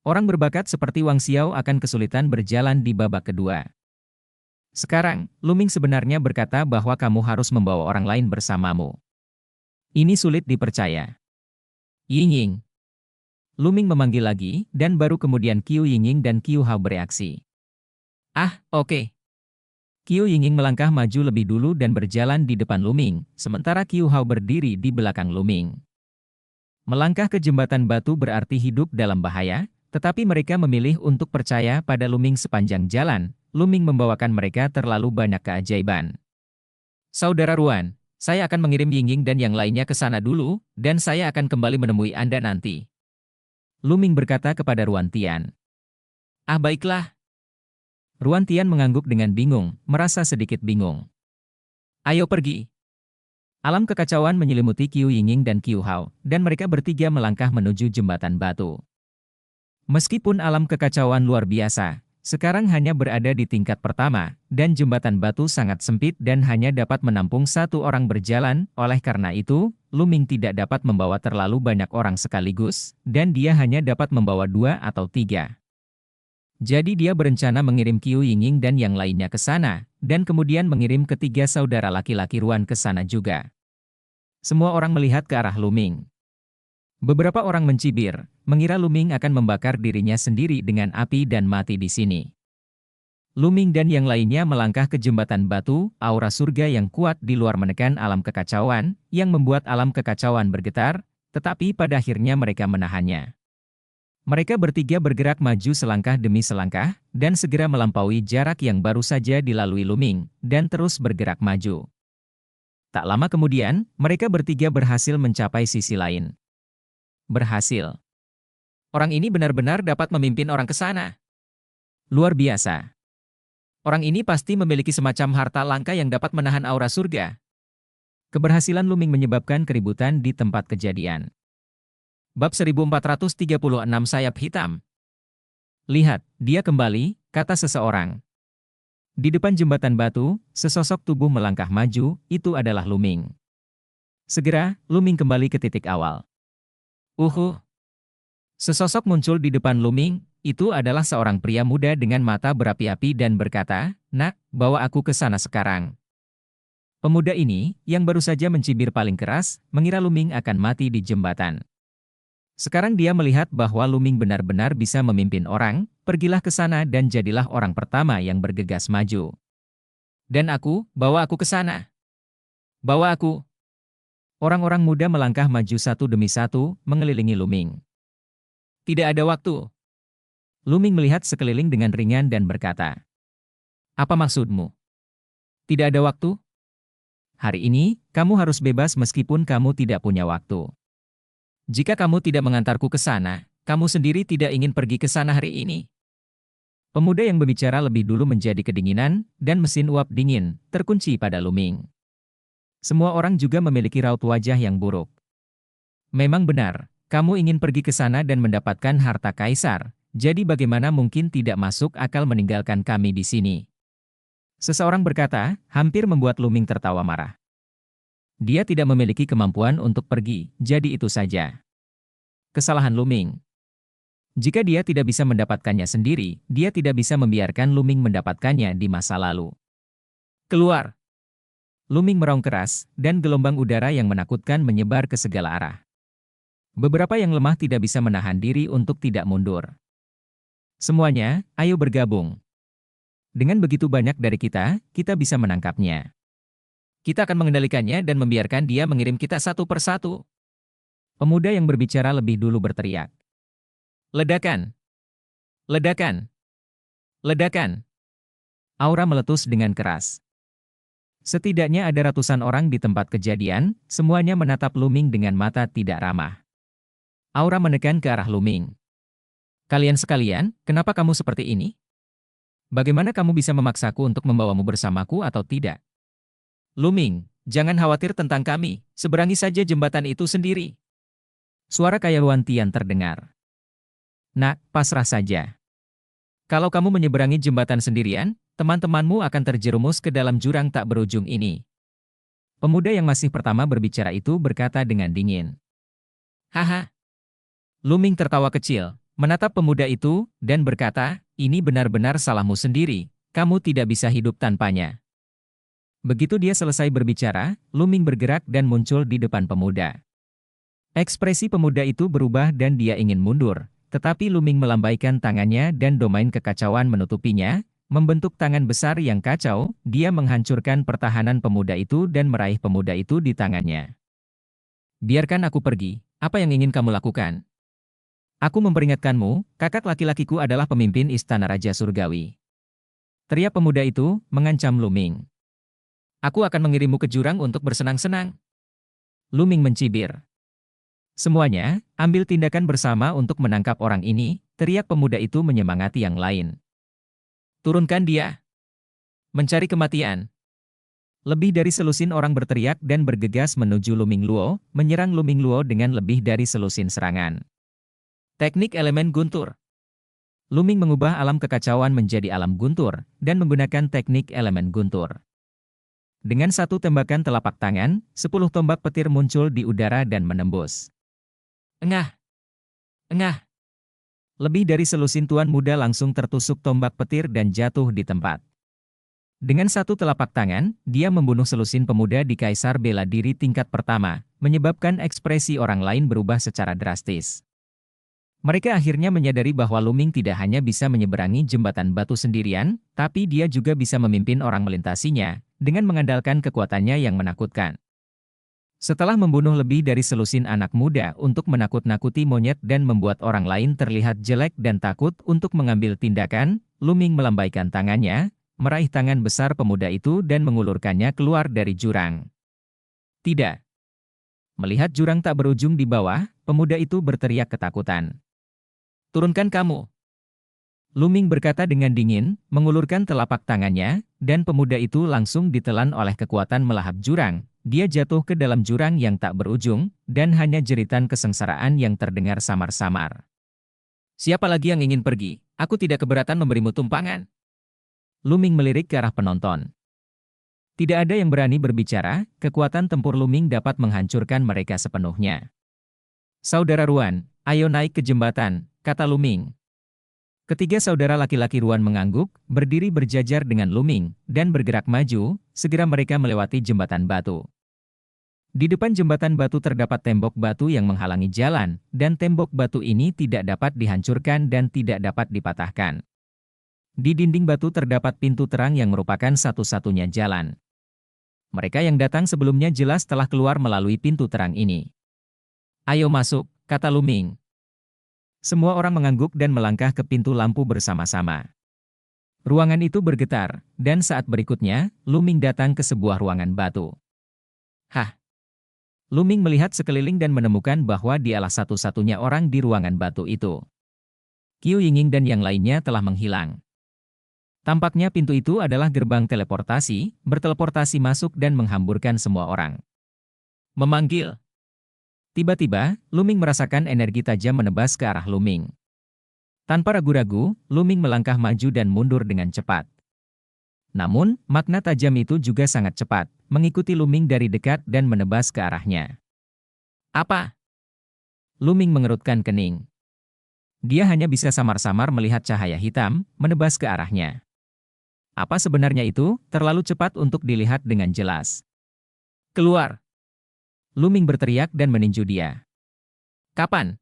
Orang berbakat seperti Wang Xiao akan kesulitan berjalan di babak kedua. Sekarang, Luming sebenarnya berkata bahwa kamu harus membawa orang lain bersamamu. Ini sulit dipercaya. Yingying. Luming memanggil lagi, dan baru kemudian Qiu Yingying dan Qiu Hao bereaksi. Ah, oke. Qiu Yingying melangkah maju lebih dulu dan berjalan di depan Luming, sementara Qiu Hao berdiri di belakang Luming. Melangkah ke jembatan batu berarti hidup dalam bahaya, tetapi mereka memilih untuk percaya pada Luming sepanjang jalan. Luming membawakan mereka terlalu banyak keajaiban. Saudara Ruan, saya akan mengirim Yingying dan yang lainnya ke sana dulu, dan saya akan kembali menemui Anda nanti. Luming berkata kepada Ruan Tian. Ah baiklah. Ruan Tian mengangguk dengan bingung, merasa sedikit bingung. Ayo pergi. Alam kekacauan menyelimuti Qiu Yingying dan Qiu Hao, dan mereka bertiga melangkah menuju jembatan batu. Meskipun alam kekacauan luar biasa, sekarang hanya berada di tingkat pertama, dan jembatan batu sangat sempit dan hanya dapat menampung satu orang berjalan, oleh karena itu, Luming tidak dapat membawa terlalu banyak orang sekaligus, dan dia hanya dapat membawa 2 atau 3. Jadi dia berencana mengirim Qiu Yingying dan yang lainnya ke sana, dan kemudian mengirim ketiga saudara laki-laki Ruan ke sana juga. Semua orang melihat ke arah Luming. Beberapa orang mencibir, mengira Luming akan membakar dirinya sendiri dengan api dan mati di sini. Luming dan yang lainnya melangkah ke jembatan batu, aura surga yang kuat di luar menekan alam kekacauan, yang membuat alam kekacauan bergetar, tetapi pada akhirnya mereka menahannya. Mereka bertiga bergerak maju selangkah demi selangkah, dan segera melampaui jarak yang baru saja dilalui Luming, dan terus bergerak maju. Tak lama kemudian, mereka bertiga berhasil mencapai sisi lain. Berhasil. Orang ini benar-benar dapat memimpin orang ke sana. Luar biasa. Orang ini pasti memiliki semacam harta langka yang dapat menahan aura surga. Keberhasilan Luming menyebabkan keributan di tempat kejadian. Bab 1436 Sayap Hitam. Lihat, dia kembali, kata seseorang. Di depan jembatan batu, sesosok tubuh melangkah maju, itu adalah Luming. Segera, Luming kembali ke titik awal. Sesosok muncul di depan Luming, itu adalah seorang pria muda dengan mata berapi-api dan berkata, "Nak, bawa aku ke sana sekarang." Pemuda ini, yang baru saja mencibir paling keras, mengira Luming akan mati di jembatan. Sekarang dia melihat bahwa Luming benar-benar bisa memimpin orang, pergilah ke sana dan jadilah orang pertama yang bergegas maju. Dan aku, bawa aku ke sana. Bawa aku. Orang-orang muda melangkah maju satu demi satu, mengelilingi Luming. Tidak ada waktu. Luming melihat sekeliling dengan ringan dan berkata, "Apa maksudmu? Tidak ada waktu?" Hari ini, kamu harus bebas meskipun kamu tidak punya waktu. Jika kamu tidak mengantarku ke sana, kamu sendiri tidak ingin pergi ke sana hari ini. Pemuda yang berbicara lebih dulu menjadi kedinginan, dan mesin uap dingin, terkunci pada Luming. Semua orang juga memiliki raut wajah yang buruk. Memang benar, kamu ingin pergi ke sana dan mendapatkan harta kaisar, jadi bagaimana mungkin tidak masuk akal meninggalkan kami di sini? Seseorang berkata, hampir membuat Luming tertawa marah. Dia tidak memiliki kemampuan untuk pergi, jadi itu saja. Kesalahan Luming. Jika dia tidak bisa mendapatkannya sendiri, dia tidak bisa membiarkan Luming mendapatkannya di masa lalu. Keluar! Luming meraung keras, dan gelombang udara yang menakutkan menyebar ke segala arah. Beberapa yang lemah tidak bisa menahan diri untuk tidak mundur. Semuanya, ayo bergabung. Dengan begitu banyak dari kita bisa menangkapnya. Kita akan mengendalikannya dan membiarkan dia mengirim kita satu persatu. Pemuda yang berbicara lebih dulu berteriak. Ledakan! Ledakan! Ledakan! Aura meletus dengan keras. Setidaknya ada ratusan orang di tempat kejadian, semuanya menatap Luming dengan mata tidak ramah. Aura menekan ke arah Luming. Kalian sekalian, kenapa kamu seperti ini? Bagaimana kamu bisa memaksaku untuk membawamu bersamaku atau tidak? Luming, jangan khawatir tentang kami, seberangi saja jembatan itu sendiri. Suara Kaya Luan Tian terdengar. Nak, pasrah saja. Kalau kamu menyeberangi jembatan sendirian, teman-temanmu akan terjerumus ke dalam jurang tak berujung ini. Pemuda yang masih pertama berbicara itu berkata dengan dingin. Haha. Luming tertawa kecil, menatap pemuda itu, dan berkata, ini benar-benar salahmu sendiri, kamu tidak bisa hidup tanpanya. Begitu dia selesai berbicara, Luming bergerak dan muncul di depan pemuda. Ekspresi pemuda itu berubah dan dia ingin mundur, tetapi Luming melambaikan tangannya dan domain kekacauan menutupinya, membentuk tangan besar yang kacau, dia menghancurkan pertahanan pemuda itu dan meraih pemuda itu di tangannya. Biarkan aku pergi, apa yang ingin kamu lakukan? Aku memperingatkanmu, kakak laki-lakiku adalah pemimpin istana Raja Surgawi. Teriak pemuda itu, mengancam Luming. Aku akan mengirimmu ke jurang untuk bersenang-senang. Luming mencibir. Semuanya, ambil tindakan bersama untuk menangkap orang ini, teriak pemuda itu menyemangati yang lain. Turunkan dia. Mencari kematian. Lebih dari selusin orang berteriak dan bergegas menuju Luming Luo, menyerang Luming Luo dengan lebih dari selusin serangan. Teknik elemen guntur. Luming mengubah alam kekacauan menjadi alam guntur, dan menggunakan teknik elemen guntur. Dengan satu tembakan telapak tangan, 10 tombak petir muncul di udara dan menembus. Engah! Engah! Lebih dari selusin tuan muda langsung tertusuk tombak petir dan jatuh di tempat. Dengan satu telapak tangan, dia membunuh selusin pemuda di Kaisar Bela Diri tingkat pertama, menyebabkan ekspresi orang lain berubah secara drastis. Mereka akhirnya menyadari bahwa Luming tidak hanya bisa menyeberangi jembatan batu sendirian, tapi dia juga bisa memimpin orang melintasinya, dengan mengandalkan kekuatannya yang menakutkan. Setelah membunuh lebih dari selusin anak muda untuk menakut-nakuti monyet dan membuat orang lain terlihat jelek dan takut untuk mengambil tindakan, Luming melambaikan tangannya, meraih tangan besar pemuda itu dan mengulurkannya keluar dari jurang. Tidak. Melihat jurang tak berujung di bawah, pemuda itu berteriak ketakutan. Turunkan kamu. Luming berkata dengan dingin, mengulurkan telapak tangannya, dan pemuda itu langsung ditelan oleh kekuatan melahap jurang. Dia jatuh ke dalam jurang yang tak berujung, dan hanya jeritan kesengsaraan yang terdengar samar-samar. Siapa lagi yang ingin pergi? Aku tidak keberatan memberimu tumpangan. Luming melirik ke arah penonton. Tidak ada yang berani berbicara, kekuatan tempur Luming dapat menghancurkan mereka sepenuhnya. Saudara Ruan, ayo naik ke jembatan, kata Luming. Ketiga saudara laki-laki Ruan mengangguk, berdiri berjajar dengan Luming, dan bergerak maju, segera mereka melewati jembatan batu. Di depan jembatan batu terdapat tembok batu yang menghalangi jalan, dan tembok batu ini tidak dapat dihancurkan dan tidak dapat dipatahkan. Di dinding batu terdapat pintu terang yang merupakan satu-satunya jalan. Mereka yang datang sebelumnya jelas telah keluar melalui pintu terang ini. Ayo masuk, kata Luming. Semua orang mengangguk dan melangkah ke pintu lampu bersama-sama. Ruangan itu bergetar, dan saat berikutnya, Luming datang ke sebuah ruangan batu. Hah? Luming melihat sekeliling dan menemukan bahwa dialah satu-satunya orang di ruangan batu itu. Qiu Yinging dan yang lainnya telah menghilang. Tampaknya pintu itu adalah gerbang teleportasi, berteleportasi masuk dan menghamburkan semua orang. Memanggil. Tiba-tiba, Luming merasakan energi tajam menebas ke arah Luming. Tanpa ragu-ragu, Luming melangkah maju dan mundur dengan cepat. Namun, makna tajam itu juga sangat cepat, mengikuti Luming dari dekat dan menebas ke arahnya. Apa? Luming mengerutkan kening. Dia hanya bisa samar-samar melihat cahaya hitam, menebas ke arahnya. Apa sebenarnya itu, terlalu cepat untuk dilihat dengan jelas. Keluar! Luming berteriak dan meninju dia. Kapan?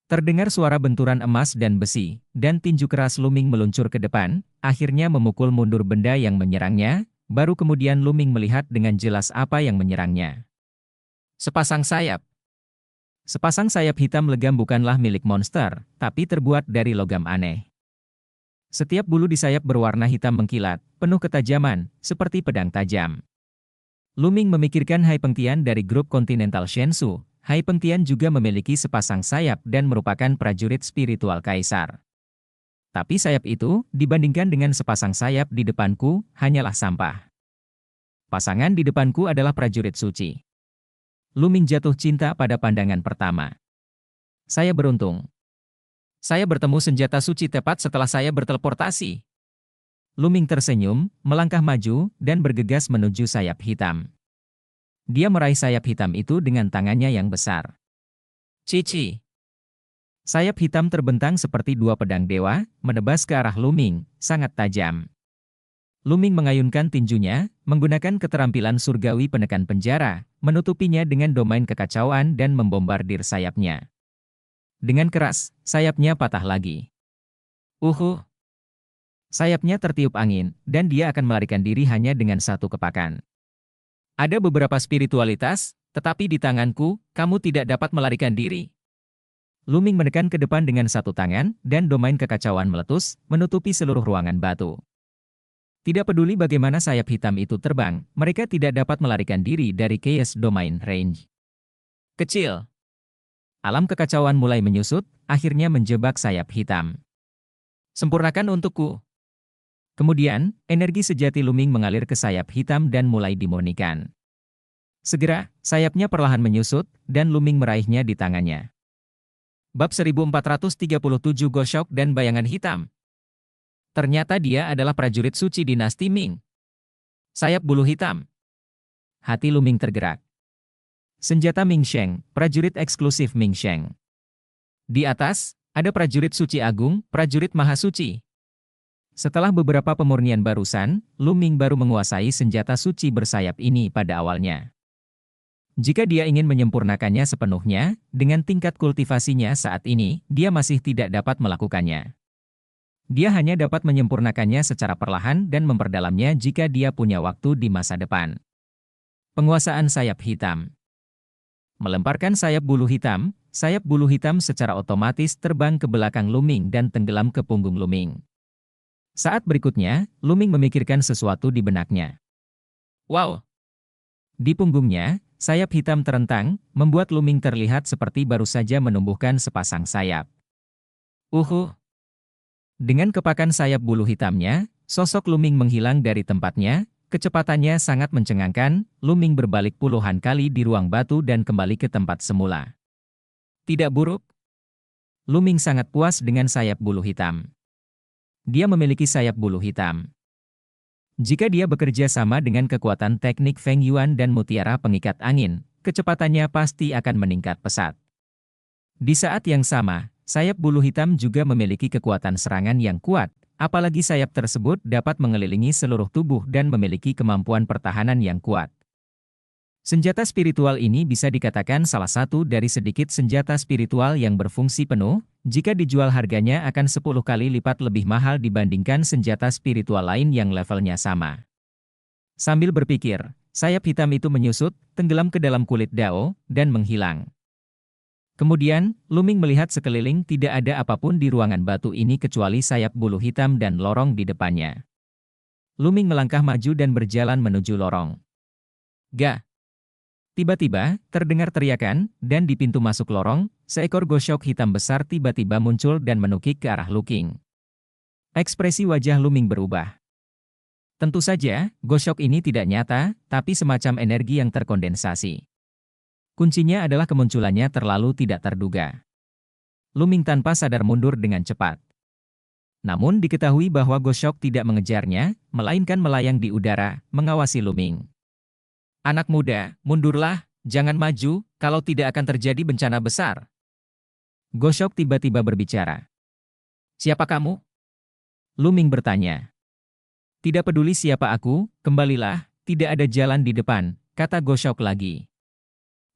Terdengar suara benturan emas dan besi, dan tinju keras Luming meluncur ke depan, akhirnya memukul mundur benda yang menyerangnya, baru kemudian Luming melihat dengan jelas apa yang menyerangnya. Sepasang sayap. Sepasang sayap hitam legam bukanlah milik monster, tapi terbuat dari logam aneh. Setiap bulu di sayap berwarna hitam mengkilat, penuh ketajaman, seperti pedang tajam. Luming memikirkan Hai Pengtian dari grup Continental Shensu. Hai Pengtian juga memiliki sepasang sayap dan merupakan prajurit spiritual kaisar. Tapi sayap itu, dibandingkan dengan sepasang sayap di depanku, hanyalah sampah. Pasangan di depanku adalah prajurit suci. Luming jatuh cinta pada pandangan pertama. Saya beruntung. Saya bertemu senjata suci tepat setelah saya berteleportasi. Luming tersenyum, melangkah maju, dan bergegas menuju sayap hitam. Dia meraih sayap hitam itu dengan tangannya yang besar. Cici. Sayap hitam terbentang seperti dua pedang dewa, menebas ke arah Luming, sangat tajam. Luming mengayunkan tinjunya, menggunakan keterampilan surgawi penekan penjara, menutupinya dengan domain kekacauan dan membombardir sayapnya. Dengan keras, sayapnya patah lagi. Sayapnya tertiup angin, dan dia akan melarikan diri hanya dengan satu kepakan. Ada beberapa spiritualitas, tetapi di tanganku, kamu tidak dapat melarikan diri. Luming menekan ke depan dengan satu tangan, dan domain kekacauan meletus, menutupi seluruh ruangan batu. Tidak peduli bagaimana sayap hitam itu terbang, mereka tidak dapat melarikan diri dari Chaos Domain Range. Kecil. Alam kekacauan mulai menyusut, akhirnya menjebak sayap hitam. Sempurnakan untukku. Kemudian, energi sejati Luming mengalir ke sayap hitam dan mulai dimurnikan. Segera, sayapnya perlahan menyusut, dan Luming meraihnya di tangannya. Bab 1437 Gosok dan Bayangan Hitam. Ternyata dia adalah prajurit suci dinasti Ming. Sayap bulu hitam. Hati Luming tergerak. Senjata Ming Sheng, prajurit eksklusif Ming Sheng. Di atas, ada prajurit suci agung, prajurit maha suci. Setelah beberapa pemurnian barusan, Luming baru menguasai senjata suci bersayap ini pada awalnya. Jika dia ingin menyempurnakannya sepenuhnya, dengan tingkat kultivasinya saat ini, dia masih tidak dapat melakukannya. Dia hanya dapat menyempurnakannya secara perlahan dan memperdalamnya jika dia punya waktu di masa depan. Penguasaan sayap hitam. Melemparkan sayap bulu hitam secara otomatis terbang ke belakang Luming dan tenggelam ke punggung Luming. Saat berikutnya, Luming memikirkan sesuatu di benaknya. Wow! Di punggungnya, sayap hitam terentang, membuat Luming terlihat seperti baru saja menumbuhkan sepasang sayap. Dengan kepakan sayap bulu hitamnya, sosok Luming menghilang dari tempatnya, kecepatannya sangat mencengangkan, Luming berbalik puluhan kali di ruang batu dan kembali ke tempat semula. Tidak buruk. Luming sangat puas dengan sayap bulu hitam. Dia memiliki sayap bulu hitam. Jika dia bekerja sama dengan kekuatan teknik Feng Yuan dan mutiara pengikat angin, kecepatannya pasti akan meningkat pesat. Di saat yang sama, sayap bulu hitam juga memiliki kekuatan serangan yang kuat, apalagi sayap tersebut dapat mengelilingi seluruh tubuh dan memiliki kemampuan pertahanan yang kuat. Senjata spiritual ini bisa dikatakan salah satu dari sedikit senjata spiritual yang berfungsi penuh, jika dijual harganya akan 10 kali lipat lebih mahal dibandingkan senjata spiritual lain yang levelnya sama. Sambil berpikir, sayap hitam itu menyusut, tenggelam ke dalam kulit Dao, dan menghilang. Kemudian, Luming melihat sekeliling tidak ada apapun di ruangan batu ini kecuali sayap bulu hitam dan lorong di depannya. Luming melangkah maju dan berjalan menuju lorong. Gah! Tiba-tiba, terdengar teriakan, dan di pintu masuk lorong, seekor gosok hitam besar tiba-tiba muncul dan menukik ke arah Luking. Ekspresi wajah Luming berubah. Tentu saja, gosok ini tidak nyata, tapi semacam energi yang terkondensasi. Kuncinya adalah kemunculannya terlalu tidak terduga. Luming tanpa sadar mundur dengan cepat. Namun diketahui bahwa gosok tidak mengejarnya, melainkan melayang di udara, mengawasi Luming. Anak muda, mundurlah, jangan maju, kalau tidak akan terjadi bencana besar. Gosok tiba-tiba berbicara. Siapa kamu? Luming bertanya. Tidak peduli siapa aku, kembalilah, tidak ada jalan di depan, kata Gosok lagi.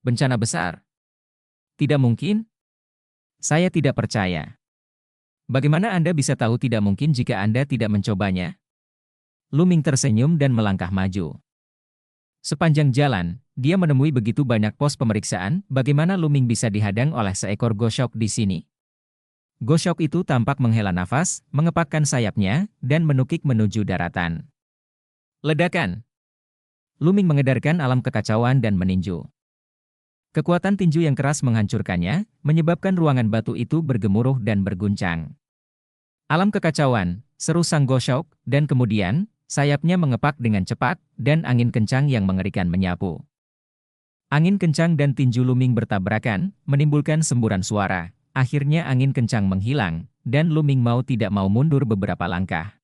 Bencana besar? Tidak mungkin? Saya tidak percaya. Bagaimana Anda bisa tahu tidak mungkin jika Anda tidak mencobanya? Luming tersenyum dan melangkah maju. Sepanjang jalan, dia menemui begitu banyak pos pemeriksaan, bagaimana Luming bisa dihadang oleh seekor Gosok di sini? Gosok itu tampak menghela nafas, mengepakkan sayapnya, dan menukik menuju daratan. Ledakan! Luming mengedarkan alam kekacauan dan meninju. Kekuatan tinju yang keras menghancurkannya, menyebabkan ruangan batu itu bergemuruh dan berguncang. Alam kekacauan, seru sang Gosok, dan kemudian, sayapnya mengepak dengan cepat, dan angin kencang yang mengerikan menyapu. Angin kencang dan tinju Luming bertabrakan, menimbulkan semburan suara. Akhirnya angin kencang menghilang, dan Luming mau tidak mau mundur beberapa langkah.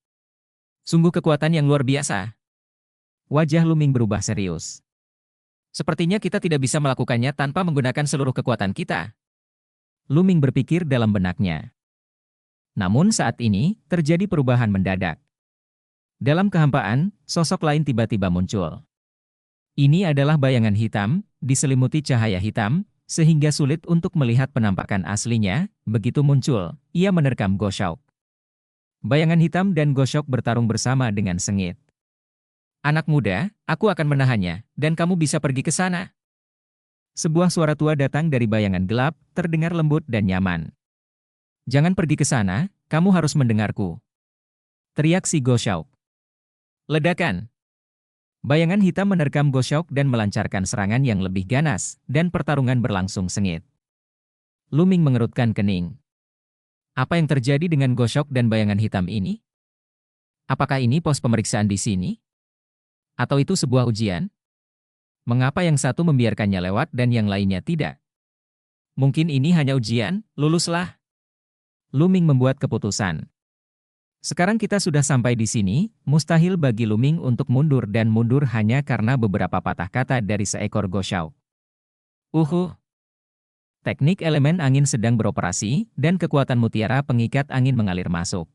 Sungguh kekuatan yang luar biasa. Wajah Luming berubah serius. Sepertinya kita tidak bisa melakukannya tanpa menggunakan seluruh kekuatan kita. Luming berpikir dalam benaknya. Namun saat ini, terjadi perubahan mendadak. Dalam kehampaan, sosok lain tiba-tiba muncul. Ini adalah bayangan hitam, diselimuti cahaya hitam, sehingga sulit untuk melihat penampakan aslinya. Begitu muncul, ia menerkam Gosok. Bayangan hitam dan Gosok bertarung bersama dengan sengit. Anak muda, aku akan menahannya, dan kamu bisa pergi ke sana. Sebuah suara tua datang dari bayangan gelap, terdengar lembut dan nyaman. Jangan pergi ke sana, kamu harus mendengarku. Teriak si Gosok. Ledakan! Bayangan hitam menerkam Gosok dan melancarkan serangan yang lebih ganas, dan pertarungan berlangsung sengit. Luming mengerutkan kening. Apa yang terjadi dengan Gosok dan bayangan hitam ini? Apakah ini pos pemeriksaan di sini? Atau itu sebuah ujian? Mengapa yang satu membiarkannya lewat dan yang lainnya tidak? Mungkin ini hanya ujian, luluslah. Luming membuat keputusan. Sekarang kita sudah sampai di sini, mustahil bagi Luming untuk mundur dan mundur hanya karena beberapa patah kata dari seekor Gosok. Teknik elemen angin sedang beroperasi, dan kekuatan mutiara pengikat angin mengalir masuk.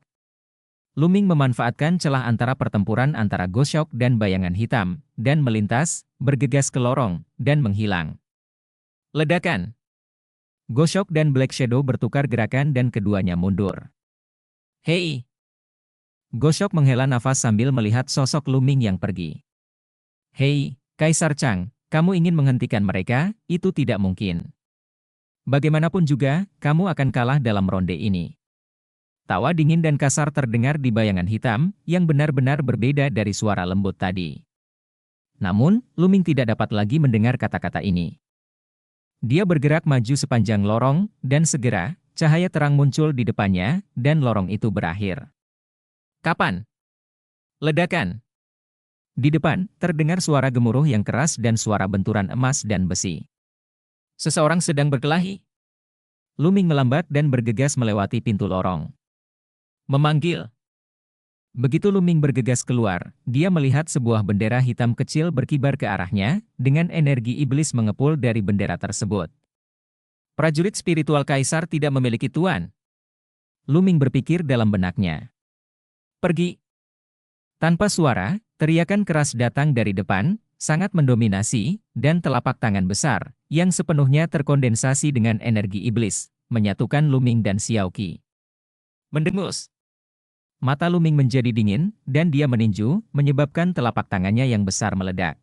Luming memanfaatkan celah antara pertempuran antara Gosok dan bayangan hitam, dan melintas, bergegas ke lorong, dan menghilang. Ledakan! Gosok dan Black Shadow bertukar gerakan dan keduanya mundur. Hei! Gosok menghela nafas sambil melihat sosok Luming yang pergi. Hei, Kaisar Chang, kamu ingin menghentikan mereka? Itu tidak mungkin. Bagaimanapun juga, kamu akan kalah dalam ronde ini. Tawa dingin dan kasar terdengar di bayangan hitam, yang benar-benar berbeda dari suara lembut tadi. Namun, Luming tidak dapat lagi mendengar kata-kata ini. Dia bergerak maju sepanjang lorong, dan segera, cahaya terang muncul di depannya, dan lorong itu berakhir. Kapan? Ledakan! Di depan, terdengar suara gemuruh yang keras dan suara benturan emas dan besi. Seseorang sedang berkelahi. Luming melambat dan bergegas melewati pintu lorong. Memanggil. Begitu Luming bergegas keluar, dia melihat sebuah bendera hitam kecil berkibar ke arahnya, dengan energi iblis mengepul dari bendera tersebut. Prajurit spiritual Kaisar tidak memiliki tuan. Luming berpikir dalam benaknya. Pergi. Tanpa suara, teriakan keras datang dari depan, sangat mendominasi, dan telapak tangan besar, yang sepenuhnya terkondensasi dengan energi iblis, menyatukan Luming dan Xiaoqi. Mendengus. Mata Luming menjadi dingin, dan dia meninju, menyebabkan telapak tangannya yang besar meledak.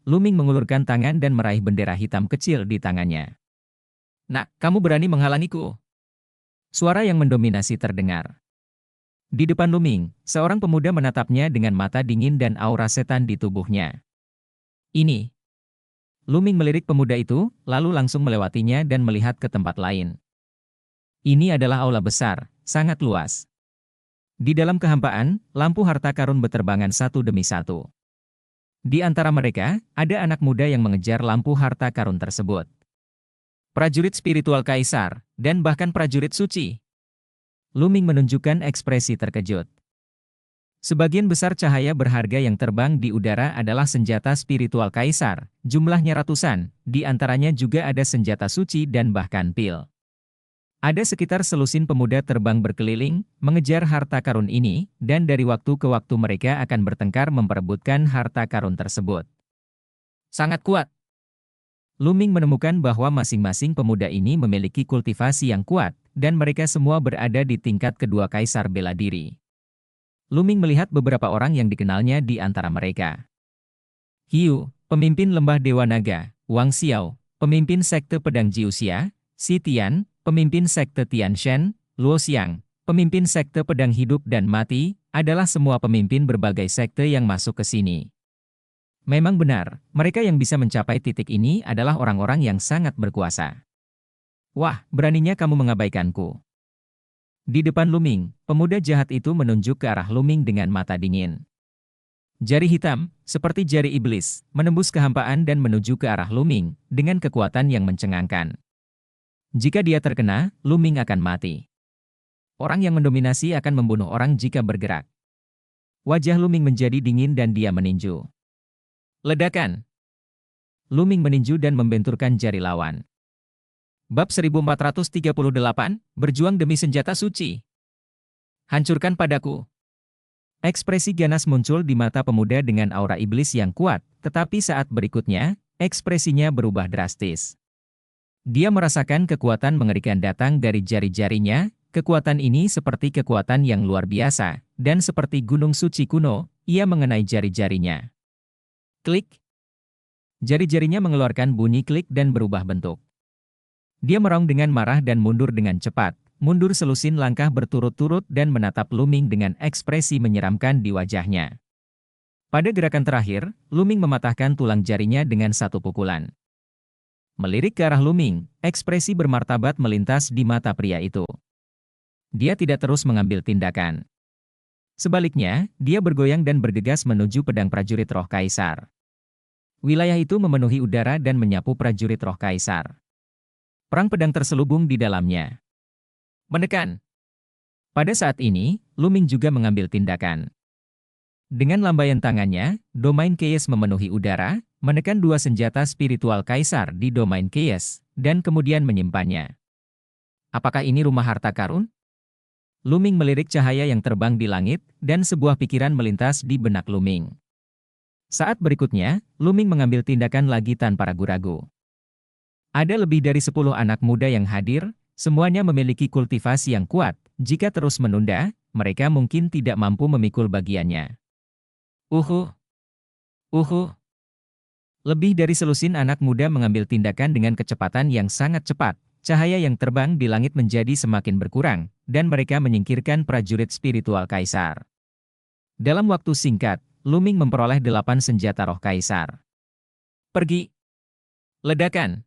Luming mengulurkan tangan dan meraih bendera hitam kecil di tangannya. Nak, kamu berani menghalangiku? Suara yang mendominasi terdengar. Di depan Luming, seorang pemuda menatapnya dengan mata dingin dan aura setan di tubuhnya. Ini. Luming melirik pemuda itu, lalu langsung melewatinya dan melihat ke tempat lain. Ini adalah aula besar, sangat luas. Di dalam kehampaan, lampu harta karun berterbangan satu demi satu. Di antara mereka, ada anak muda yang mengejar lampu harta karun tersebut. Prajurit spiritual kaisar, dan bahkan prajurit suci. Luming menunjukkan ekspresi terkejut. Sebagian besar cahaya berharga yang terbang di udara adalah senjata spiritual kaisar, jumlahnya ratusan, di antaranya juga ada senjata suci dan bahkan pil. Ada sekitar selusin pemuda terbang berkeliling, mengejar harta karun ini, dan dari waktu ke waktu mereka akan bertengkar memperebutkan harta karun tersebut. Sangat kuat. Luming menemukan bahwa masing-masing pemuda ini memiliki kultivasi yang kuat, dan mereka semua berada di tingkat kedua kaisar bela diri. Luming melihat beberapa orang yang dikenalnya di antara mereka. Hiu, pemimpin lembah Dewa Naga; Wang Xiao, pemimpin sekte pedang Jiuxia; Si Tian, pemimpin sekte Tianshan; Luo Xiang, pemimpin sekte pedang hidup dan mati, adalah semua pemimpin berbagai sekte yang masuk ke sini. Memang benar, mereka yang bisa mencapai titik ini adalah orang-orang yang sangat berkuasa. Wah, beraninya kamu mengabaikanku. Di depan Luming, pemuda jahat itu menunjuk ke arah Luming dengan mata dingin. Jari hitam, seperti jari iblis, menembus kehampaan dan menuju ke arah Luming, dengan kekuatan yang mencengangkan. Jika dia terkena, Luming akan mati. Orang yang mendominasi akan membunuh orang jika bergerak. Wajah Luming menjadi dingin dan dia meninju. Ledakan. Luming meninju dan membenturkan jari lawan. Bab 1438, berjuang demi senjata suci. Hancurkan padaku. Ekspresi ganas muncul di mata pemuda dengan aura iblis yang kuat, tetapi saat berikutnya, ekspresinya berubah drastis. Dia merasakan kekuatan mengerikan datang dari jari-jarinya. Kekuatan ini seperti kekuatan yang luar biasa, dan seperti gunung suci kuno, ia mengenai jari-jarinya. Klik. Jari-jarinya mengeluarkan bunyi klik dan berubah bentuk. Dia meraung dengan marah dan mundur dengan cepat, mundur selusin langkah berturut-turut dan menatap Luming dengan ekspresi menyeramkan di wajahnya. Pada gerakan terakhir, Luming mematahkan tulang jarinya dengan satu pukulan. Melirik ke arah Luming, ekspresi bermartabat melintas di mata pria itu. Dia tidak terus mengambil tindakan. Sebaliknya, dia bergoyang dan bergegas menuju pedang prajurit roh kaisar. Wilayah itu memenuhi udara dan menyapu prajurit roh kaisar. Perang pedang terselubung di dalamnya. Menekan. Pada saat ini, Luming juga mengambil tindakan. Dengan lambaian tangannya, domain Chaos memenuhi udara, menekan dua senjata spiritual kaisar di domain Chaos, dan kemudian menyimpannya. Apakah ini rumah harta karun? Luming melirik cahaya yang terbang di langit, dan sebuah pikiran melintas di benak Luming. Saat berikutnya, Luming mengambil tindakan lagi tanpa ragu-ragu. Ada lebih dari 10 anak muda yang hadir, semuanya memiliki kultivasi yang kuat. Jika terus menunda, mereka mungkin tidak mampu memikul bagiannya. Lebih dari selusin anak muda mengambil tindakan dengan kecepatan yang sangat cepat. Cahaya yang terbang di langit menjadi semakin berkurang, dan mereka menyingkirkan prajurit spiritual kaisar. Dalam waktu singkat, Luming memperoleh 8 senjata roh kaisar. Pergi. Ledakan.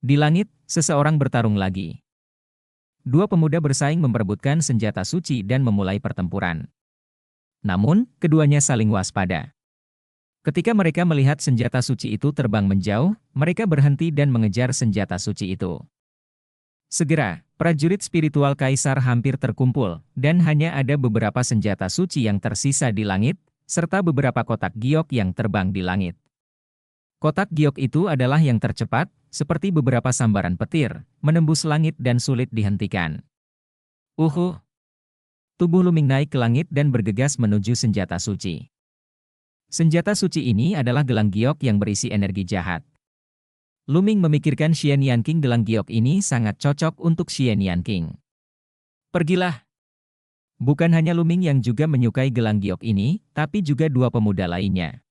Di langit, seseorang bertarung lagi. Dua pemuda bersaing memperebutkan senjata suci dan memulai pertempuran. Namun, keduanya saling waspada. Ketika mereka melihat senjata suci itu terbang menjauh, mereka berhenti dan mengejar senjata suci itu. Segera, prajurit spiritual kaisar hampir terkumpul, dan hanya ada beberapa senjata suci yang tersisa di langit, serta beberapa kotak giok yang terbang di langit. Kotak giok itu adalah yang tercepat, seperti beberapa sambaran petir, menembus langit dan sulit dihentikan. Tubuh Luming naik ke langit dan bergegas menuju senjata suci. Senjata suci ini adalah gelang giok yang berisi energi jahat. Luming memikirkan Xian Yanqing gelang giok ini sangat cocok untuk Xian Yanqing. Pergilah. Bukan hanya Luming yang juga menyukai gelang giok ini, tapi juga dua pemuda lainnya.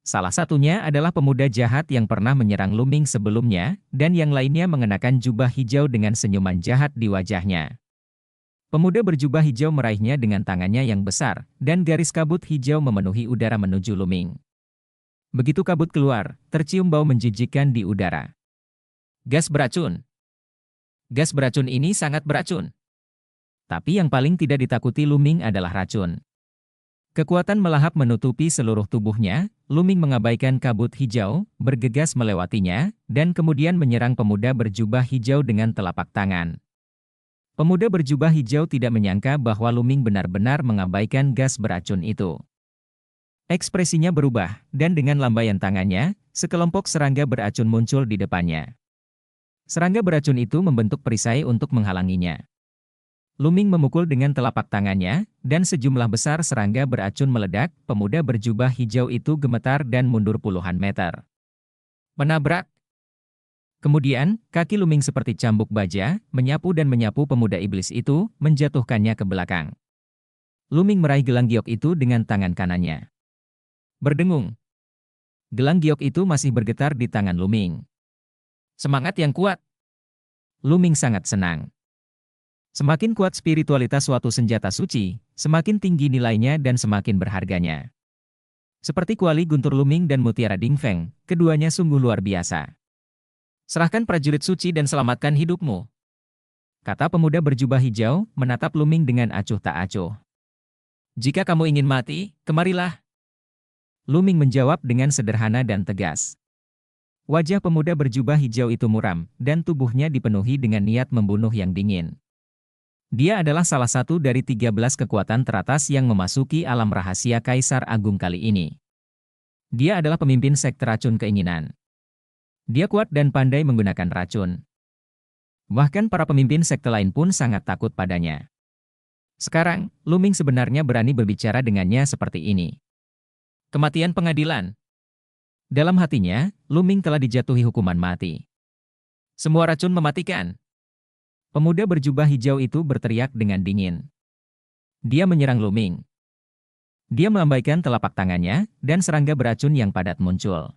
Salah satunya adalah pemuda jahat yang pernah menyerang Luming sebelumnya, dan yang lainnya mengenakan jubah hijau dengan senyuman jahat di wajahnya. Pemuda berjubah hijau meraihnya dengan tangannya yang besar, dan garis kabut hijau memenuhi udara menuju Luming. Begitu kabut keluar, tercium bau menjijikkan di udara. Gas beracun. Gas beracun ini sangat beracun. Tapi yang paling tidak ditakuti Luming adalah racun. Kekuatan melahap menutupi seluruh tubuhnya, Luming mengabaikan kabut hijau, bergegas melewatinya, dan kemudian menyerang pemuda berjubah hijau dengan telapak tangan. Pemuda berjubah hijau tidak menyangka bahwa Luming benar-benar mengabaikan gas beracun itu. Ekspresinya berubah, dan dengan lambaian tangannya, sekelompok serangga beracun muncul di depannya. Serangga beracun itu membentuk perisai untuk menghalanginya. Luming memukul dengan telapak tangannya, dan sejumlah besar serangga beracun meledak, pemuda berjubah hijau itu gemetar dan mundur puluhan meter. Menabrak. Kemudian, kaki Luming seperti cambuk baja, menyapu dan menyapu pemuda iblis itu, menjatuhkannya ke belakang. Luming meraih gelang giok itu dengan tangan kanannya. Berdengung. Gelang giok itu masih bergetar di tangan Luming. Semangat yang kuat. Luming sangat senang. Semakin kuat spiritualitas suatu senjata suci, semakin tinggi nilainya dan semakin berharganya. Seperti kuali guntur Luming dan mutiara Dingfeng, keduanya sungguh luar biasa. Serahkan prajurit suci dan selamatkan hidupmu, kata pemuda berjubah hijau, menatap Luming dengan acuh tak acuh. Jika kamu ingin mati, kemarilah. Luming menjawab dengan sederhana dan tegas. Wajah pemuda berjubah hijau itu muram, dan tubuhnya dipenuhi dengan niat membunuh yang dingin. Dia adalah salah satu dari 13 kekuatan teratas yang memasuki alam rahasia Kaisar Agung kali ini. Dia adalah pemimpin sekte racun keinginan. Dia kuat dan pandai menggunakan racun. Bahkan para pemimpin sekte lain pun sangat takut padanya. Sekarang, Luming sebenarnya berani berbicara dengannya seperti ini. Kematian pengadilan. Dalam hatinya, Luming telah dijatuhi hukuman mati. Semua racun mematikan. Pemuda berjubah hijau itu berteriak dengan dingin. Dia menyerang Luming. Dia melambaikan telapak tangannya, dan serangga beracun yang padat muncul.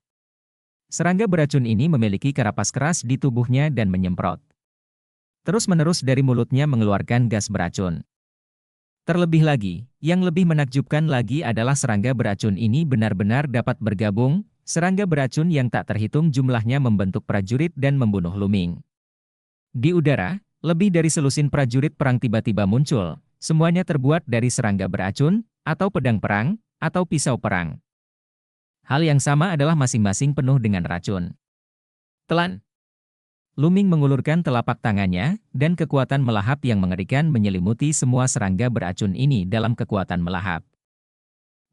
Serangga beracun ini memiliki karapas keras di tubuhnya dan menyemprot. Terus-menerus dari mulutnya mengeluarkan gas beracun. Terlebih lagi, yang lebih menakjubkan lagi adalah serangga beracun ini benar-benar dapat bergabung, serangga beracun yang tak terhitung jumlahnya membentuk prajurit dan membunuh Luming. Di udara, lebih dari selusin prajurit perang tiba-tiba muncul, semuanya terbuat dari serangga beracun, atau pedang perang, atau pisau perang. Hal yang sama adalah masing-masing penuh dengan racun. Telan. Luming mengulurkan telapak tangannya, dan kekuatan melahap yang mengerikan menyelimuti semua serangga beracun ini dalam kekuatan melahap.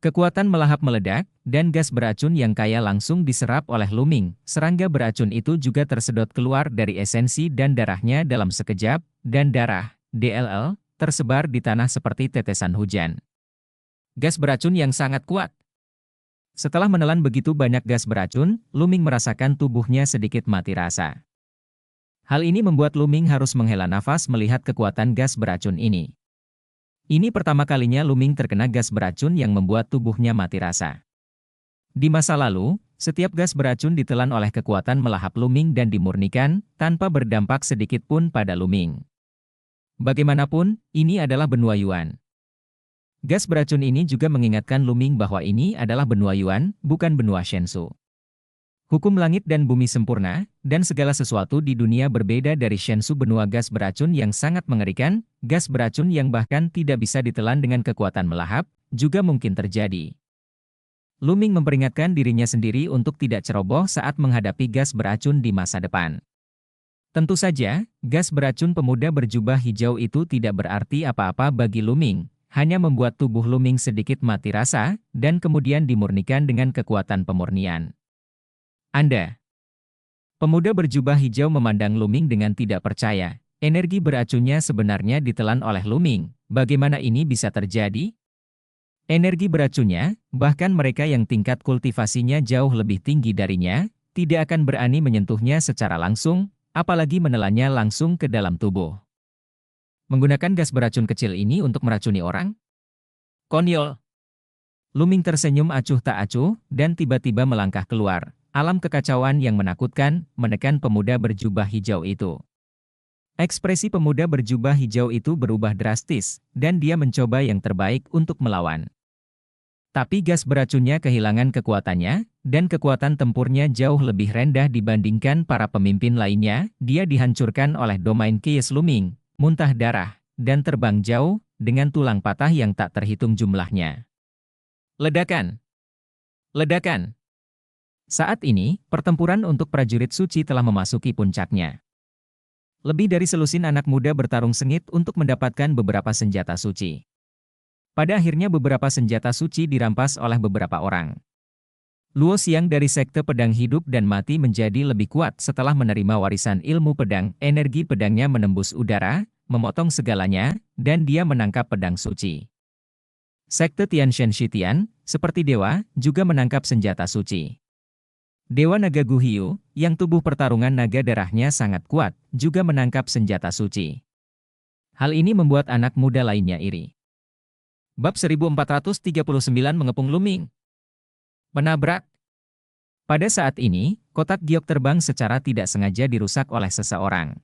Kekuatan melahap meledak, dan gas beracun yang kaya langsung diserap oleh Luming. Serangga beracun itu juga tersedot keluar dari esensi dan darahnya dalam sekejap, dan darah, DLL, tersebar di tanah seperti tetesan hujan. Gas beracun yang sangat kuat. Setelah menelan begitu banyak gas beracun, Luming merasakan tubuhnya sedikit mati rasa. Hal ini membuat Luming harus menghela nafas melihat kekuatan gas beracun ini. Ini pertama kalinya Luming terkena gas beracun yang membuat tubuhnya mati rasa. Di masa lalu, setiap gas beracun ditelan oleh kekuatan melahap Luming dan dimurnikan, tanpa berdampak sedikit pun pada Luming. Bagaimanapun, ini adalah benua Yuan. Gas beracun ini juga mengingatkan Luming bahwa ini adalah benua Yuan, bukan benua Shensu. Hukum langit dan bumi sempurna, dan segala sesuatu di dunia berbeda dari Shensu benua gas beracun yang sangat mengerikan, gas beracun yang bahkan tidak bisa ditelan dengan kekuatan melahap, juga mungkin terjadi. Luming memperingatkan dirinya sendiri untuk tidak ceroboh saat menghadapi gas beracun di masa depan. Tentu saja, gas beracun pemuda berjubah hijau itu tidak berarti apa-apa bagi Luming, hanya membuat tubuh Luming sedikit mati rasa, dan kemudian dimurnikan dengan kekuatan pemurnian. Anda. Pemuda berjubah hijau memandang Luming dengan tidak percaya. Energi beracunnya sebenarnya ditelan oleh Luming. Bagaimana ini bisa terjadi? Energi beracunnya, bahkan mereka yang tingkat kultivasinya jauh lebih tinggi darinya, tidak akan berani menyentuhnya secara langsung, apalagi menelannya langsung ke dalam tubuh. Menggunakan gas beracun kecil ini untuk meracuni orang? Konyol. Luming tersenyum acuh tak acuh, dan tiba-tiba melangkah keluar. Alam kekacauan yang menakutkan, menekan pemuda berjubah hijau itu. Ekspresi pemuda berjubah hijau itu berubah drastis, dan dia mencoba yang terbaik untuk melawan. Tapi gas beracunnya kehilangan kekuatannya, dan kekuatan tempurnya jauh lebih rendah dibandingkan para pemimpin lainnya. Dia dihancurkan oleh domain Kies Luming, muntah darah, dan terbang jauh, dengan tulang patah yang tak terhitung jumlahnya. Ledakan! Ledakan! Saat ini, pertempuran untuk prajurit suci telah memasuki puncaknya. Lebih dari selusin anak muda bertarung sengit untuk mendapatkan beberapa senjata suci. Pada akhirnya beberapa senjata suci dirampas oleh beberapa orang. Luo Xiang dari Sekte Pedang Hidup dan Mati menjadi lebih kuat setelah menerima warisan ilmu pedang. Energi pedangnya menembus udara, memotong segalanya, dan dia menangkap pedang suci. Sekte Tianshan Shitian, seperti dewa, juga menangkap senjata suci. Dewa Naga Guhiu, yang tubuh pertarungan naga darahnya sangat kuat, juga menangkap senjata suci. Hal ini membuat anak muda lainnya iri. Bab 1439 mengepung Luming. Menabrak. Pada saat ini, kotak giok terbang secara tidak sengaja dirusak oleh seseorang.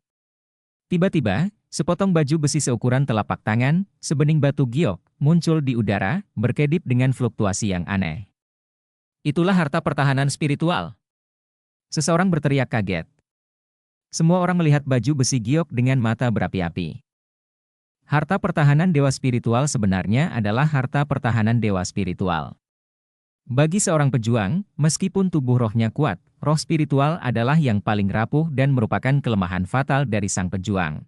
Tiba-tiba, sepotong baju besi seukuran telapak tangan, sebening batu giok, muncul di udara, berkedip dengan fluktuasi yang aneh. Itulah harta pertahanan spiritual. Seseorang berteriak kaget. Semua orang melihat baju besi giok dengan mata berapi-api. Harta pertahanan dewa spiritual sebenarnya adalah harta pertahanan dewa spiritual. Bagi seorang pejuang, meskipun tubuh rohnya kuat, roh spiritual adalah yang paling rapuh dan merupakan kelemahan fatal dari sang pejuang.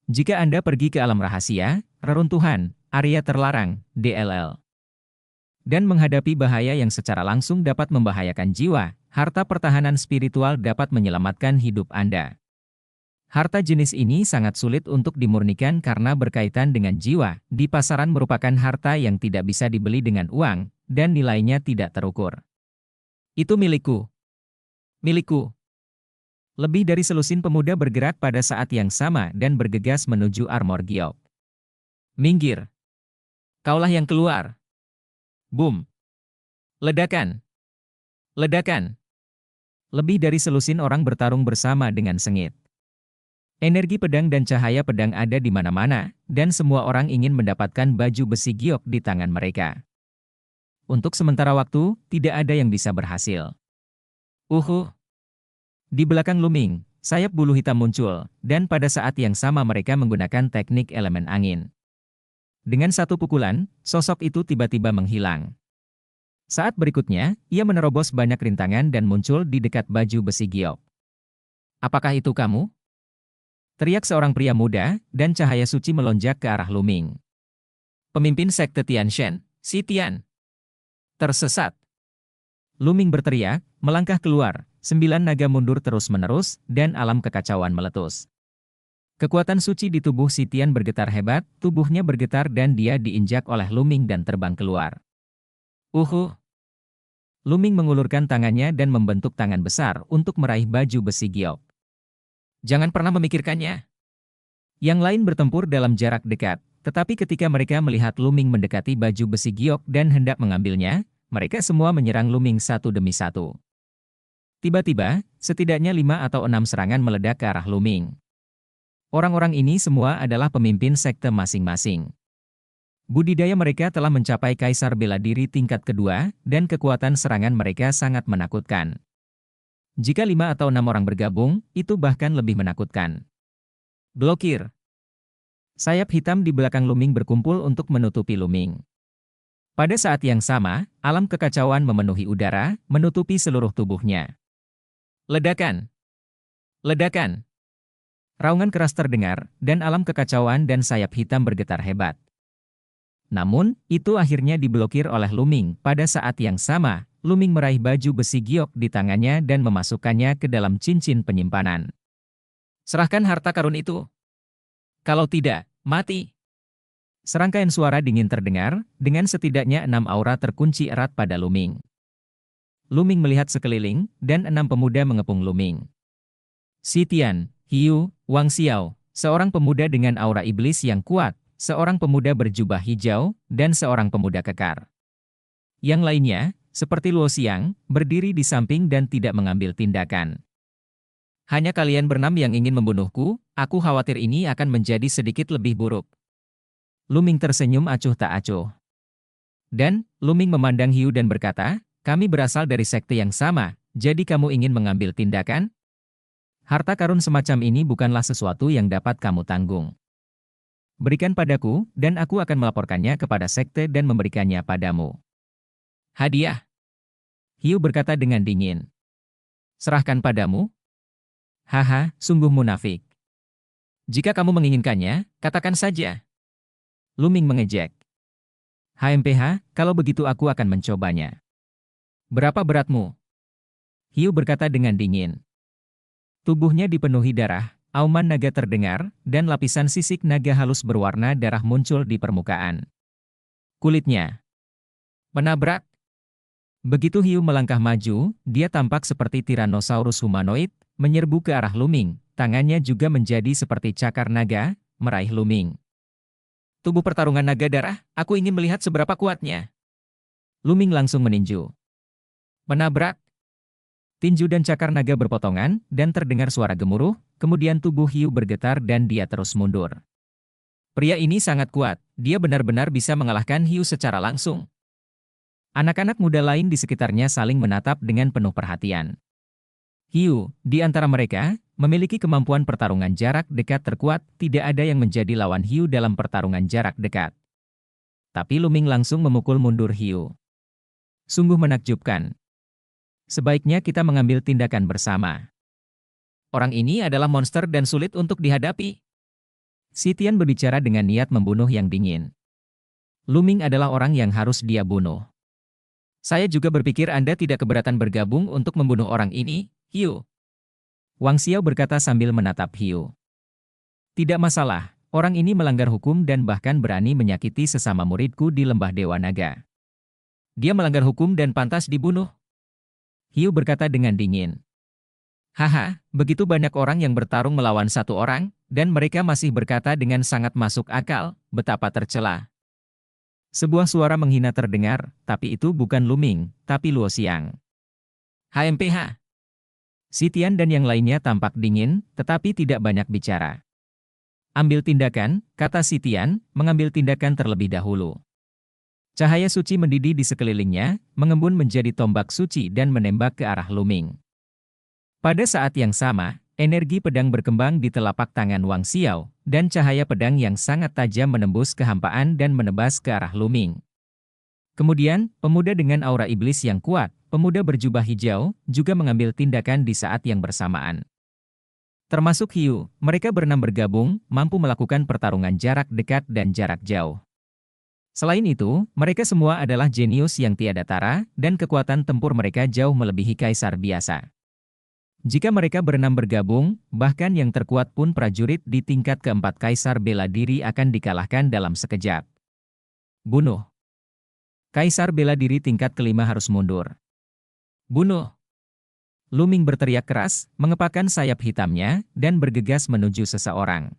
Jika Anda pergi ke alam rahasia, reruntuhan, area terlarang, DLL, dan menghadapi bahaya yang secara langsung dapat membahayakan jiwa, harta pertahanan spiritual dapat menyelamatkan hidup Anda. Harta jenis ini sangat sulit untuk dimurnikan karena berkaitan dengan jiwa. Di pasaran merupakan harta yang tidak bisa dibeli dengan uang, dan nilainya tidak terukur. Itu milikku. Milikku. Lebih dari selusin pemuda bergerak pada saat yang sama dan bergegas menuju armor giok. Minggir. Kaulah yang keluar. Boom. Ledakan. Ledakan. Lebih dari selusin orang bertarung bersama dengan sengit. Energi pedang dan cahaya pedang ada di mana-mana, dan semua orang ingin mendapatkan baju besi giok di tangan mereka. Untuk sementara waktu, tidak ada yang bisa berhasil. Di belakang Luming, sayap bulu hitam muncul, dan pada saat yang sama mereka menggunakan teknik elemen angin. Dengan satu pukulan, sosok itu tiba-tiba menghilang. Saat berikutnya, ia menerobos banyak rintangan dan muncul di dekat baju besi giok. Apakah itu kamu? Teriak seorang pria muda, dan cahaya suci melonjak ke arah Luming. Pemimpin Sekte Tianshan, si Tian. Tersesat. Luming berteriak, melangkah keluar, 9 naga mundur terus-menerus, dan alam kekacauan meletus. Kekuatan suci di tubuh si Tian bergetar hebat, tubuhnya bergetar dan dia diinjak oleh Luming dan terbang keluar. Luming mengulurkan tangannya dan membentuk tangan besar untuk meraih baju besi giok. Jangan pernah memikirkannya. Yang lain bertempur dalam jarak dekat, tetapi ketika mereka melihat Luming mendekati baju besi giok dan hendak mengambilnya, mereka semua menyerang Luming satu demi satu. Tiba-tiba, setidaknya 5 atau 6 serangan meledak ke arah Luming. Orang-orang ini semua adalah pemimpin sekte masing-masing. Budidaya mereka telah mencapai kaisar bela diri tingkat kedua, dan kekuatan serangan mereka sangat menakutkan. Jika 5 atau 6 orang bergabung, itu bahkan lebih menakutkan. Blokir. Sayap hitam di belakang Luming berkumpul untuk menutupi Luming. Pada saat yang sama, alam kekacauan memenuhi udara, menutupi seluruh tubuhnya. Ledakan. Ledakan. Raungan keras terdengar, dan alam kekacauan dan sayap hitam bergetar hebat. Namun, itu akhirnya diblokir oleh Luming. Pada saat yang sama, Luming meraih baju besi giok di tangannya dan memasukkannya ke dalam cincin penyimpanan. Serahkan harta karun itu. Kalau tidak, mati. Serangkaian suara dingin terdengar, dengan setidaknya 6 aura terkunci erat pada Luming. Luming melihat sekeliling, dan 6 pemuda mengepung Luming. Si Tian, Hiu, Wang Xiao, seorang pemuda dengan aura iblis yang kuat, seorang pemuda berjubah hijau, dan seorang pemuda kekar. Yang lainnya, seperti Luo Xiang, berdiri di samping dan tidak mengambil tindakan. Hanya kalian berenam yang ingin membunuhku, aku khawatir ini akan menjadi sedikit lebih buruk. Luming tersenyum acuh tak acuh. Dan, Luming memandang Hiu dan berkata, Kami berasal dari sekte yang sama, jadi kamu ingin mengambil tindakan? Harta karun semacam ini bukanlah sesuatu yang dapat kamu tanggung. Berikan padaku, dan aku akan melaporkannya kepada sekte dan memberikannya padamu. Hadiah. Hiu berkata dengan dingin. Serahkan padamu? Haha, sungguh munafik. Jika kamu menginginkannya, katakan saja. Luming mengejek. HMPH, kalau begitu aku akan mencobanya. Berapa beratmu? Hiu berkata dengan dingin. Tubuhnya dipenuhi darah, auman naga terdengar, dan lapisan sisik naga halus berwarna darah muncul di permukaan. Kulitnya menabrak. Begitu hiu melangkah maju, dia tampak seperti Tyrannosaurus humanoid, menyerbu ke arah Luming, tangannya juga menjadi seperti cakar naga, meraih Luming. Tubuh pertarungan naga darah, aku ingin melihat seberapa kuatnya. Luming langsung meninju. Menabrak. Tinju dan cakar naga berpotongan, dan terdengar suara gemuruh, kemudian tubuh hiu bergetar dan dia terus mundur. Pria ini sangat kuat, dia benar-benar bisa mengalahkan hiu secara langsung. Anak-anak muda lain di sekitarnya saling menatap dengan penuh perhatian. Hiu, di antara mereka, memiliki kemampuan pertarungan jarak dekat terkuat, tidak ada yang menjadi lawan hiu dalam pertarungan jarak dekat. Tapi Luming langsung memukul mundur hiu. Sungguh menakjubkan. Sebaiknya kita mengambil tindakan bersama. Orang ini adalah monster dan sulit untuk dihadapi. Sitian berbicara dengan niat membunuh yang dingin. Luming adalah orang yang harus dia bunuh. Saya juga berpikir Anda tidak keberatan bergabung untuk membunuh orang ini, Hiu. Wang Xiao berkata sambil menatap Hiu. Tidak masalah, orang ini melanggar hukum dan bahkan berani menyakiti sesama muridku di Lembah Dewa Naga. Dia melanggar hukum dan pantas dibunuh. Hiu berkata dengan dingin. Haha, begitu banyak orang yang bertarung melawan satu orang, dan mereka masih berkata dengan sangat masuk akal, betapa tercela. Sebuah suara menghina terdengar, tapi itu bukan Luming, tapi Luo Xiang. HMPH. Sitian dan yang lainnya tampak dingin, tetapi tidak banyak bicara. Ambil tindakan, kata Sitian, mengambil tindakan terlebih dahulu. Cahaya suci mendidih di sekelilingnya, mengembun menjadi tombak suci dan menembak ke arah Luming. Pada saat yang sama, energi pedang berkembang di telapak tangan Wang Xiao, dan cahaya pedang yang sangat tajam menembus kehampaan dan menebas ke arah Luming. Kemudian, pemuda dengan aura iblis yang kuat, pemuda berjubah hijau, juga mengambil tindakan di saat yang bersamaan. Termasuk Hiu, mereka berenam bergabung, mampu melakukan pertarungan jarak dekat dan jarak jauh. Selain itu, mereka semua adalah jenius yang tiada tara, dan kekuatan tempur mereka jauh melebihi kaisar biasa. Jika mereka berenam bergabung, bahkan yang terkuat pun prajurit di tingkat keempat kaisar bela diri akan dikalahkan dalam sekejap. Bunuh. Kaisar bela diri tingkat kelima harus mundur. Bunuh. Luming berteriak keras, mengepakkan sayap hitamnya, dan bergegas menuju seseorang.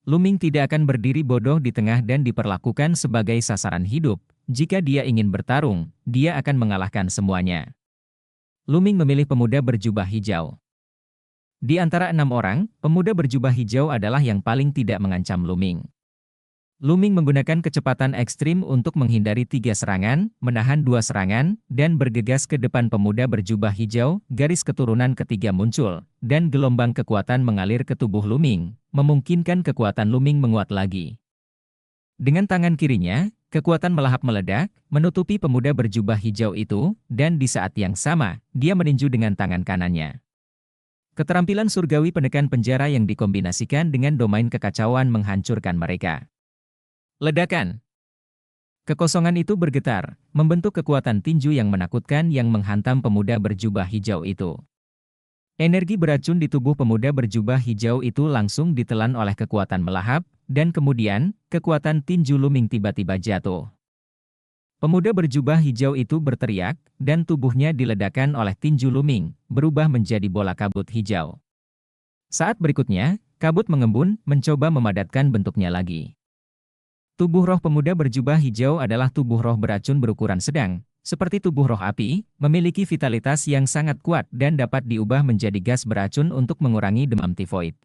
Luming tidak akan berdiri bodoh di tengah dan diperlakukan sebagai sasaran hidup. Jika dia ingin bertarung, dia akan mengalahkan semuanya. Luming memilih pemuda berjubah hijau. Di antara 6 orang, pemuda berjubah hijau adalah yang paling tidak mengancam Luming. Luming menggunakan kecepatan ekstrim untuk menghindari 3 serangan, menahan 2 serangan, dan bergegas ke depan pemuda berjubah hijau, garis keturunan ketiga muncul, dan gelombang kekuatan mengalir ke tubuh Luming, memungkinkan kekuatan Luming menguat lagi. Dengan tangan kirinya, kekuatan melahap meledak, menutupi pemuda berjubah hijau itu, dan di saat yang sama, dia meninju dengan tangan kanannya. Keterampilan surgawi penekan penjara yang dikombinasikan dengan domain kekacauan menghancurkan mereka. Ledakan. Kekosongan itu bergetar, membentuk kekuatan tinju yang menakutkan yang menghantam pemuda berjubah hijau itu. Energi beracun di tubuh pemuda berjubah hijau itu langsung ditelan oleh kekuatan melahap, dan kemudian, kekuatan tinju Luming tiba-tiba jatuh. Pemuda berjubah hijau itu berteriak, dan tubuhnya diledakkan oleh tinju Luming, berubah menjadi bola kabut hijau. Saat berikutnya, kabut mengembun, mencoba memadatkan bentuknya lagi. Tubuh roh pemuda berjubah hijau adalah tubuh roh beracun berukuran sedang, seperti tubuh roh api, memiliki vitalitas yang sangat kuat dan dapat diubah menjadi gas beracun untuk mengurangi demam tifoid.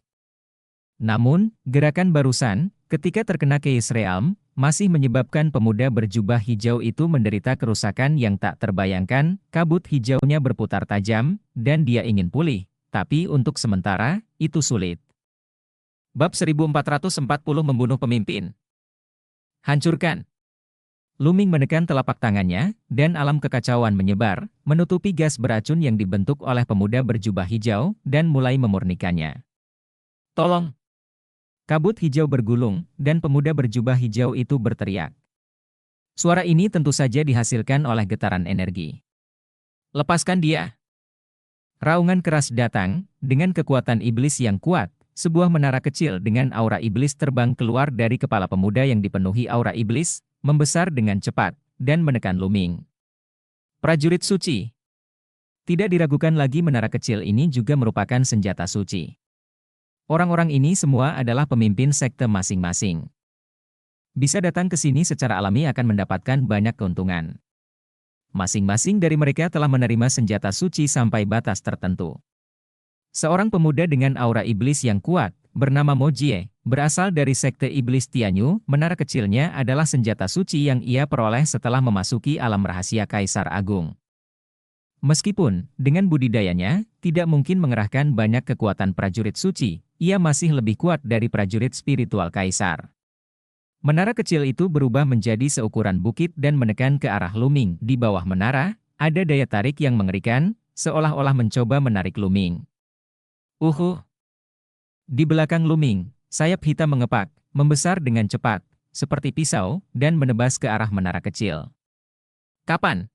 Namun, gerakan barusan, ketika terkena Keis Realm, masih menyebabkan pemuda berjubah hijau itu menderita kerusakan yang tak terbayangkan. Kabut hijaunya berputar tajam, dan dia ingin pulih, tapi untuk sementara, itu sulit. Bab 1440 membunuh pemimpin. Hancurkan. Luming menekan telapak tangannya, dan alam kekacauan menyebar, menutupi gas beracun yang dibentuk oleh pemuda berjubah hijau, dan mulai memurnikannya. Tolong! Kabut hijau bergulung, dan pemuda berjubah hijau itu berteriak. Suara ini tentu saja dihasilkan oleh getaran energi. Lepaskan dia! Raungan keras datang, dengan kekuatan iblis yang kuat. Sebuah menara kecil dengan aura iblis terbang keluar dari kepala pemuda yang dipenuhi aura iblis, membesar dengan cepat, dan menekan Luming. Prajurit suci. Tidak diragukan lagi menara kecil ini juga merupakan senjata suci. Orang-orang ini semua adalah pemimpin sekte masing-masing. Bisa datang ke sini secara alami akan mendapatkan banyak keuntungan. Masing-masing dari mereka telah menerima senjata suci sampai batas tertentu. Seorang pemuda dengan aura iblis yang kuat, bernama Mo Jie, berasal dari sekte iblis Tianyu. Menara kecilnya adalah senjata suci yang ia peroleh setelah memasuki alam rahasia Kaisar Agung. Meskipun, dengan budidayanya, tidak mungkin mengerahkan banyak kekuatan prajurit suci, ia masih lebih kuat dari prajurit spiritual Kaisar. Menara kecil itu berubah menjadi seukuran bukit dan menekan ke arah Luming. Di bawah menara, ada daya tarik yang mengerikan, seolah-olah mencoba menarik Luming. Di belakang Luming, sayap hitam mengepak, membesar dengan cepat, seperti pisau, dan menebas ke arah menara kecil. Kapan?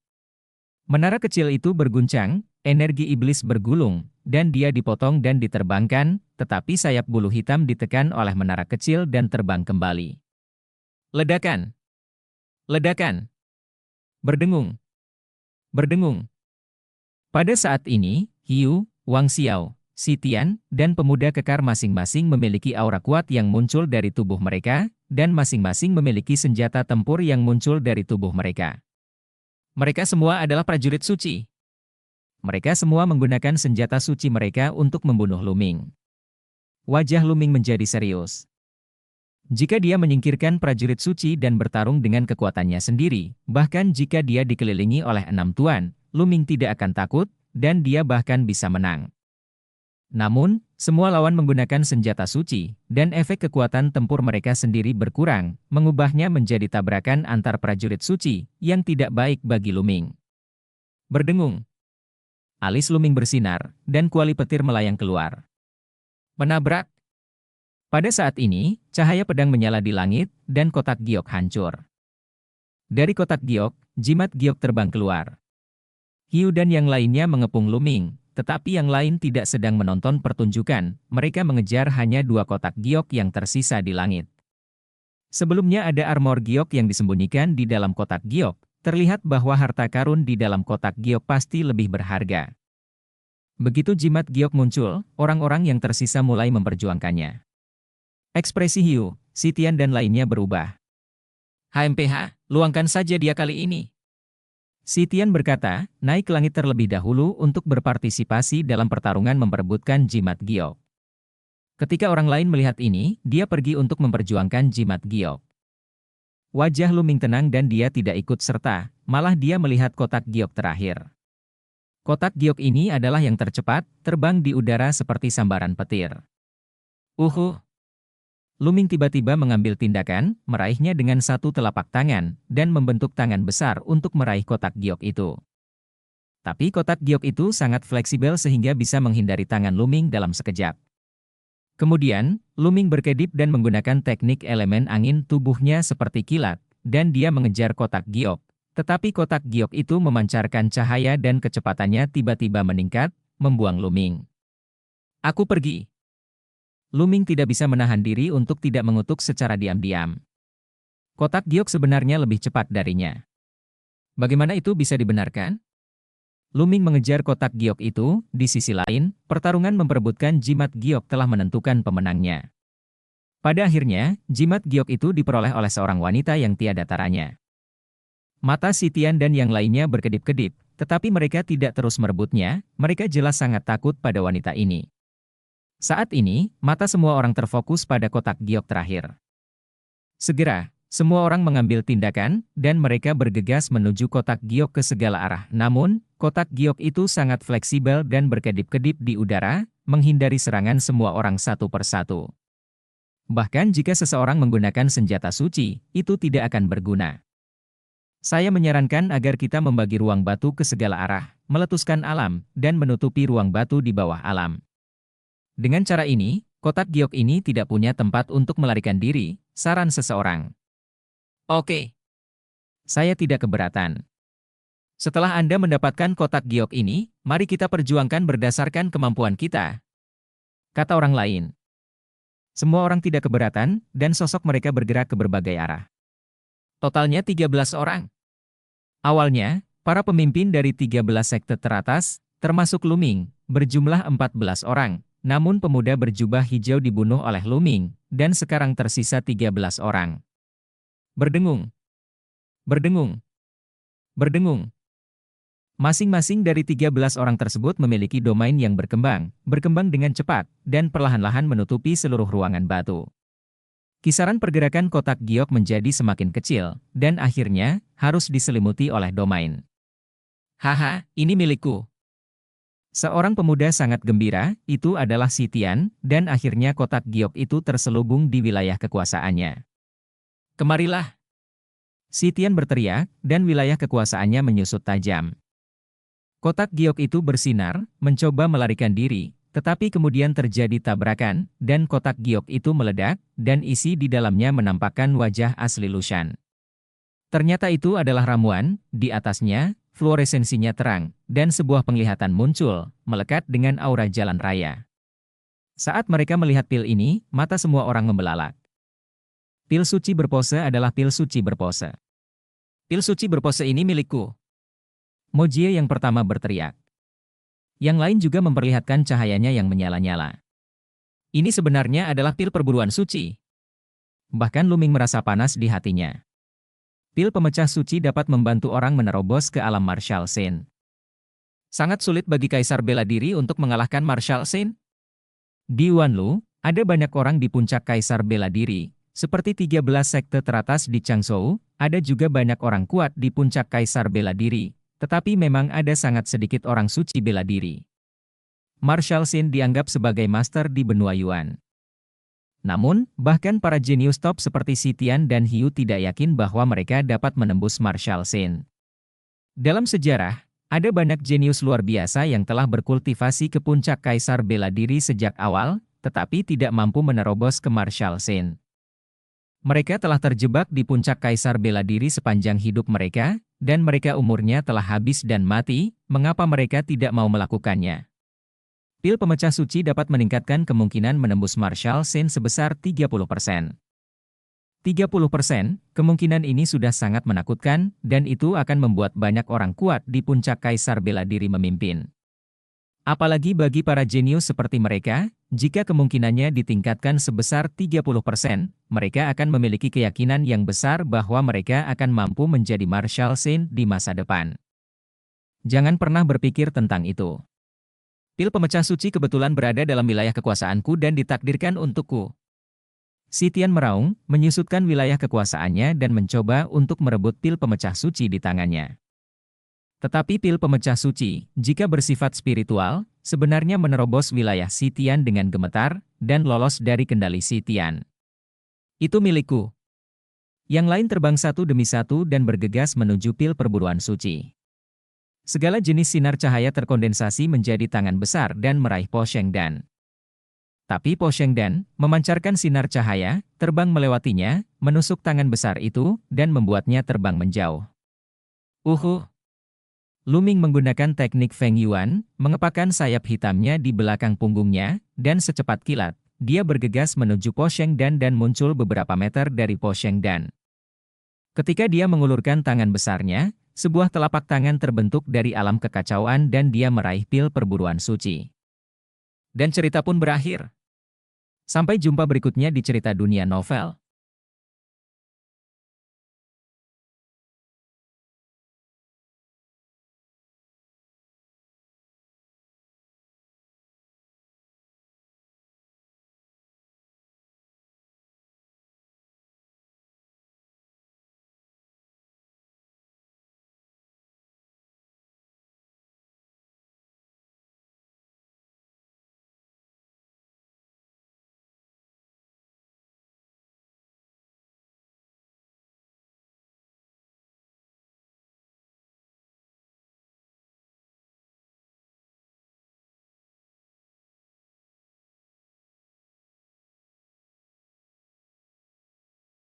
Menara kecil itu berguncang, energi iblis bergulung, dan dia dipotong dan diterbangkan, tetapi sayap bulu hitam ditekan oleh menara kecil dan terbang kembali. Ledakan! Ledakan! Berdengung! Berdengung! Pada saat ini, Hiu, Wang Xiao, Sitian, dan pemuda kekar masing-masing memiliki aura kuat yang muncul dari tubuh mereka, dan masing-masing memiliki senjata tempur yang muncul dari tubuh mereka. Mereka semua adalah prajurit suci. Mereka semua menggunakan senjata suci mereka untuk membunuh Luming. Wajah Luming menjadi serius. Jika dia menyingkirkan prajurit suci dan bertarung dengan kekuatannya sendiri, bahkan jika dia dikelilingi oleh 6 tuan, Luming tidak akan takut, dan dia bahkan bisa menang. Namun, semua lawan menggunakan senjata suci, dan efek kekuatan tempur mereka sendiri berkurang, mengubahnya menjadi tabrakan antar prajurit suci, yang tidak baik bagi Luming. Berdengung. Alis Luming bersinar, dan kuali petir melayang keluar. Menabrak. Pada saat ini, cahaya pedang menyala di langit, dan kotak giok hancur. Dari kotak giok, jimat giok terbang keluar. Hiu dan yang lainnya mengepung Luming. Tetapi yang lain tidak sedang menonton pertunjukan, mereka mengejar hanya 2 kotak giok yang tersisa di langit. Sebelumnya ada armor giok yang disembunyikan di dalam kotak giok, terlihat bahwa harta karun di dalam kotak giok pasti lebih berharga. Begitu jimat giok muncul, orang-orang yang tersisa mulai memperjuangkannya. Ekspresi Hiu, Sitian dan lainnya berubah. HMPH, luangkan saja dia kali ini. Sitian berkata, naik ke langit terlebih dahulu untuk berpartisipasi dalam pertarungan memperebutkan jimat giok. Ketika orang lain melihat ini, dia pergi untuk memperjuangkan jimat giok. Wajah Luming tenang dan dia tidak ikut serta, malah dia melihat kotak giok terakhir. Kotak giok ini adalah yang tercepat, terbang di udara seperti sambaran petir. Luming tiba-tiba mengambil tindakan, meraihnya dengan satu telapak tangan, dan membentuk tangan besar untuk meraih kotak giok itu. Tapi kotak giok itu sangat fleksibel sehingga bisa menghindari tangan Luming dalam sekejap. Kemudian, Luming berkedip dan menggunakan teknik elemen angin tubuhnya seperti kilat, dan dia mengejar kotak giok. Tetapi kotak giok itu memancarkan cahaya dan kecepatannya tiba-tiba meningkat, membuang Luming. Aku pergi. Luming tidak bisa menahan diri untuk tidak mengutuk secara diam-diam. Kotak giok sebenarnya lebih cepat darinya. Bagaimana itu bisa dibenarkan? Luming mengejar kotak giok itu, di sisi lain, pertarungan memperebutkan jimat giok telah menentukan pemenangnya. Pada akhirnya, jimat giok itu diperoleh oleh seorang wanita yang tiada taranya. Mata Sitian dan yang lainnya berkedip-kedip, tetapi mereka tidak terus merebutnya, mereka jelas sangat takut pada wanita ini. Saat ini, mata semua orang terfokus pada kotak giok terakhir. Segera, Semua orang mengambil tindakan, dan mereka bergegas menuju kotak giok ke segala arah. Namun, kotak giok itu sangat fleksibel dan berkedip-kedip di udara, menghindari serangan semua orang satu persatu. Bahkan jika seseorang menggunakan senjata suci, itu tidak akan berguna. Saya menyarankan agar kita membagi ruang batu ke segala arah, meletuskan alam, dan menutupi ruang batu di bawah alam. Dengan cara ini, kotak giok ini tidak punya tempat untuk melarikan diri, saran seseorang. Oke. Saya tidak keberatan. Setelah Anda mendapatkan kotak giok ini, mari kita perjuangkan berdasarkan kemampuan kita, kata orang lain. Semua orang tidak keberatan, dan sosok mereka bergerak ke berbagai arah. Totalnya 13 orang. Awalnya, para pemimpin dari 13 sekte teratas, termasuk Luming, berjumlah 14 orang, namun pemuda berjubah hijau dibunuh oleh Luming, dan sekarang tersisa 13 orang. Berdengung. Berdengung. Berdengung. Masing-masing dari 13 orang tersebut memiliki domain yang berkembang dengan cepat, dan perlahan-lahan menutupi seluruh ruangan batu. Kisaran pergerakan kotak giok menjadi semakin kecil, dan akhirnya harus diselimuti oleh domain. Haha, ini milikku. Seorang pemuda sangat gembira, itu adalah Sitian, dan akhirnya kotak giok itu terselubung di wilayah kekuasaannya. Kemarilah. Sitian berteriak, dan wilayah kekuasaannya menyusut tajam. Kotak giok itu bersinar, mencoba melarikan diri, tetapi kemudian terjadi tabrakan, dan kotak giok itu meledak, dan isi di dalamnya menampakkan wajah asli Lushan. Ternyata itu adalah ramuan, di atasnya, fluoresensinya terang, dan sebuah penglihatan muncul, melekat dengan aura jalan raya. Saat mereka melihat pil ini, mata semua orang membelalak. Pil suci berpose adalah pil suci berpose. Pil suci berpose ini milikku. Mojie yang pertama berteriak. Yang lain juga memperlihatkan cahayanya yang menyala-nyala. Ini sebenarnya adalah pil perburuan suci. Bahkan Luming merasa panas di hatinya. Pil pemecah suci dapat membantu orang menerobos ke alam Martial Saint. Sangat sulit bagi Kaisar bela diri untuk mengalahkan Martial Saint. Di Wanlu, ada banyak orang di puncak Kaisar bela diri. Seperti 13 sekte teratas di Changzhou, ada juga banyak orang kuat di puncak Kaisar bela diri, tetapi memang ada sangat sedikit orang suci bela diri. Martial Saint dianggap sebagai master di benua Yuan. Namun, bahkan para jenius top seperti Sitian dan Hiu tidak yakin bahwa mereka dapat menembus Martial Saint. Dalam sejarah, ada banyak jenius luar biasa yang telah berkultivasi ke puncak Kaisar bela diri sejak awal, tetapi tidak mampu menerobos ke Martial Saint. Mereka telah terjebak di puncak Kaisar bela diri sepanjang hidup mereka, dan mereka umurnya telah habis dan mati, mengapa mereka tidak mau melakukannya? Pil pemecah suci dapat meningkatkan kemungkinan menembus Martial Saint sebesar 30%. 30%, kemungkinan ini sudah sangat menakutkan, dan itu akan membuat banyak orang kuat di puncak Kaisar bela diri memimpin. Apalagi bagi para jenius seperti mereka, jika kemungkinannya ditingkatkan sebesar 30%, mereka akan memiliki keyakinan yang besar bahwa mereka akan mampu menjadi Martial Saint di masa depan. Jangan pernah berpikir tentang itu. Pil pemecah suci kebetulan berada dalam wilayah kekuasaanku dan ditakdirkan untukku. Sitian meraung, menyusutkan wilayah kekuasaannya dan mencoba untuk merebut pil pemecah suci di tangannya. Tetapi pil pemecah suci, jika bersifat spiritual, sebenarnya menerobos wilayah Sitian dengan gemetar, dan lolos dari kendali Sitian. Itu milikku. Yang lain terbang satu demi satu dan bergegas menuju pil perburuan suci. Segala jenis sinar cahaya terkondensasi menjadi tangan besar dan meraih Po Shengdan. Tapi Po Shengdan, memancarkan sinar cahaya, terbang melewatinya, menusuk tangan besar itu, dan membuatnya terbang menjauh. Luming menggunakan teknik Feng Yuan, mengepakkan sayap hitamnya di belakang punggungnya, dan secepat kilat, dia bergegas menuju Po Shengdan dan muncul beberapa meter dari Po Shengdan. Ketika dia mengulurkan tangan besarnya, sebuah telapak tangan terbentuk dari alam kekacauan dan dia meraih pil perburuan suci. Dan cerita pun berakhir. Sampai jumpa berikutnya di cerita dunia novel.